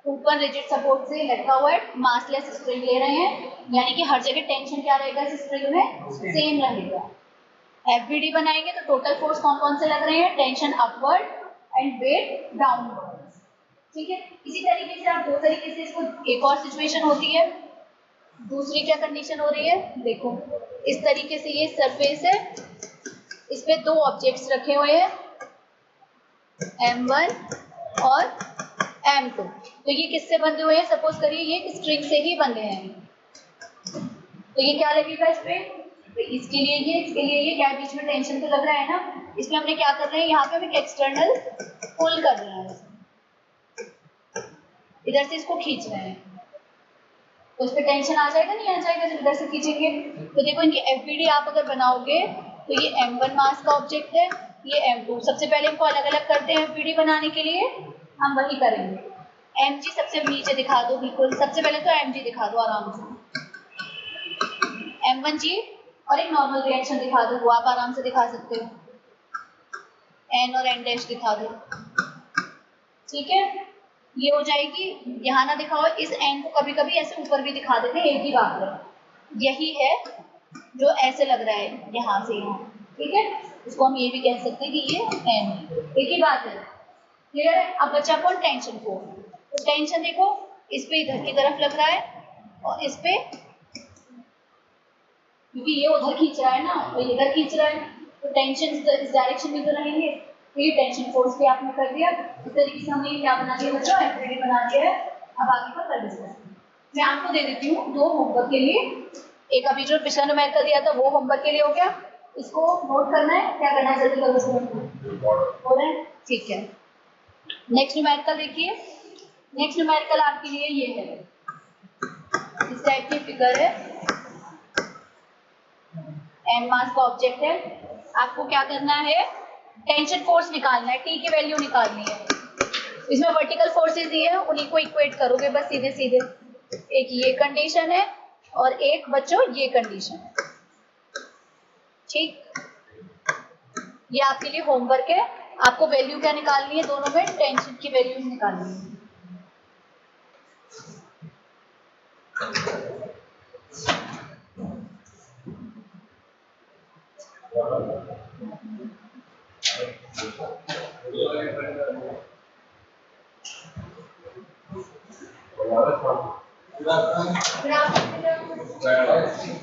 ऊपर रिजिड सपोर्ट से लटका हुआ है, मासलेस स्ट्रिंग ले रहे हैं, यानी कि हर जगह टेंशन क्या रहेगा इस स्ट्रिंग में? सेम रहेगा। एफबीडी बनाएंगे तो टोटल फोर्स कौन कौन से लग रहे हैं? Tension upward and weight downward, ठीक है? इसी तरीके से आप दो तरीके से इसको, एक और सिचुएशन होती है, दूसरी क्या कंडीशन हो रही है? देखो इस तरीके से ये सरफेस है, इस पे दो ऑब्जेक्ट्स रखे हुए हैं M1 और M2। तो ये किससे बंधे हुए हैं? सपोज करिए ये स्ट्रिंग से ही बंधे हैं। तो ये क्या लगेगा इस पे? तो इसके लिए ये, इसके लिए ये, क्या बीच में टेंशन तो लग रहा है ना, इसमें हमने क्या कर रहे हैं? यहाँ पे हम एक एक्सटर्नल पुल कर रहे हैं, इधर से इसको खींच रहे हैं, तो उस पर टेंशन आ जाएगा नहीं आ जाएगा जब इधर से खींचेंगे? तो देखो इनकी एफबीडी आप अगर बनाओगे तो ये M1 मास का ऑब्जेक्ट है, ये M2। सबसे पहले इनको अलग अलग करते हैं एफबीडी बनाने के लिए, हम वही करेंगे। mg सबसे नीचे दिखा दो, बिल्कुल सबसे पहले तो mg दिखा दो आराम से, M1g, और एक नॉर्मल रिएक्शन दिखा दो, वो आप आराम से दिखा सकते हो, n और n डैश दिखा दो, ठीक है? ये हो जाएगी। यहाँ ना दिखाओ, इस n को कभी कभी ऐसे ऊपर भी दिखा देते हैं, एक ही बात है। यही है जो ऐसे लग रहा है यहाँ से यहाँ, ठीक है? इसको हम ये भी कह सकते हैं कि ये n है, एक ही बात है, क्लियर है? अब बचा कौन? टेंशन को। तो टेंशन देखो इस पे इधर की तरफ लग रहा है, और इस पे, क्योंकि ये उधर खींच रहा है ना और ये इधर खींच रहा है, तो टेंशन इस डायरेक्शन में तो रहेंगे। तो ये टेंशन फोर्स भी आपने कर दिया। इस तरीके से हमने क्या बना दिया बच्चों? एफबीडी बना दिया है। अब आगे का कर डिस्कस मैं आपको दे देती हूँ दो होमवर्क के लिए। एक अभी जो पिछला न्यूमेरिकल दिया था वो होमवर्क के लिए हो गया, इसको नोट करना है, क्या करना है जल्दी करो इसको, हो रहा है? ठीक है। नेक्स्ट न्यूमेरिकल देखिए। नेक्स्ट न्यूमेरिकल आपके लिए ये है, इस टाइप की फिगर है, एम मास का ऑब्जेक्ट है। आपको क्या करना है? टेंशन फोर्स निकालना है, टी की वैल्यू निकालनी है। इसमें वर्टिकल फोर्सेस दिए हैं, उन्हीं को इक्वेट करोगे बस सीधे सीधे। एक ये कंडीशन है और एक बच्चों ये कंडीशन है, ठीक? ये आपके लिए होमवर्क है। आपको वैल्यू क्या निकालनी है? दोनों में टेंशन की वैल्यू निकालनी है। ग्राफ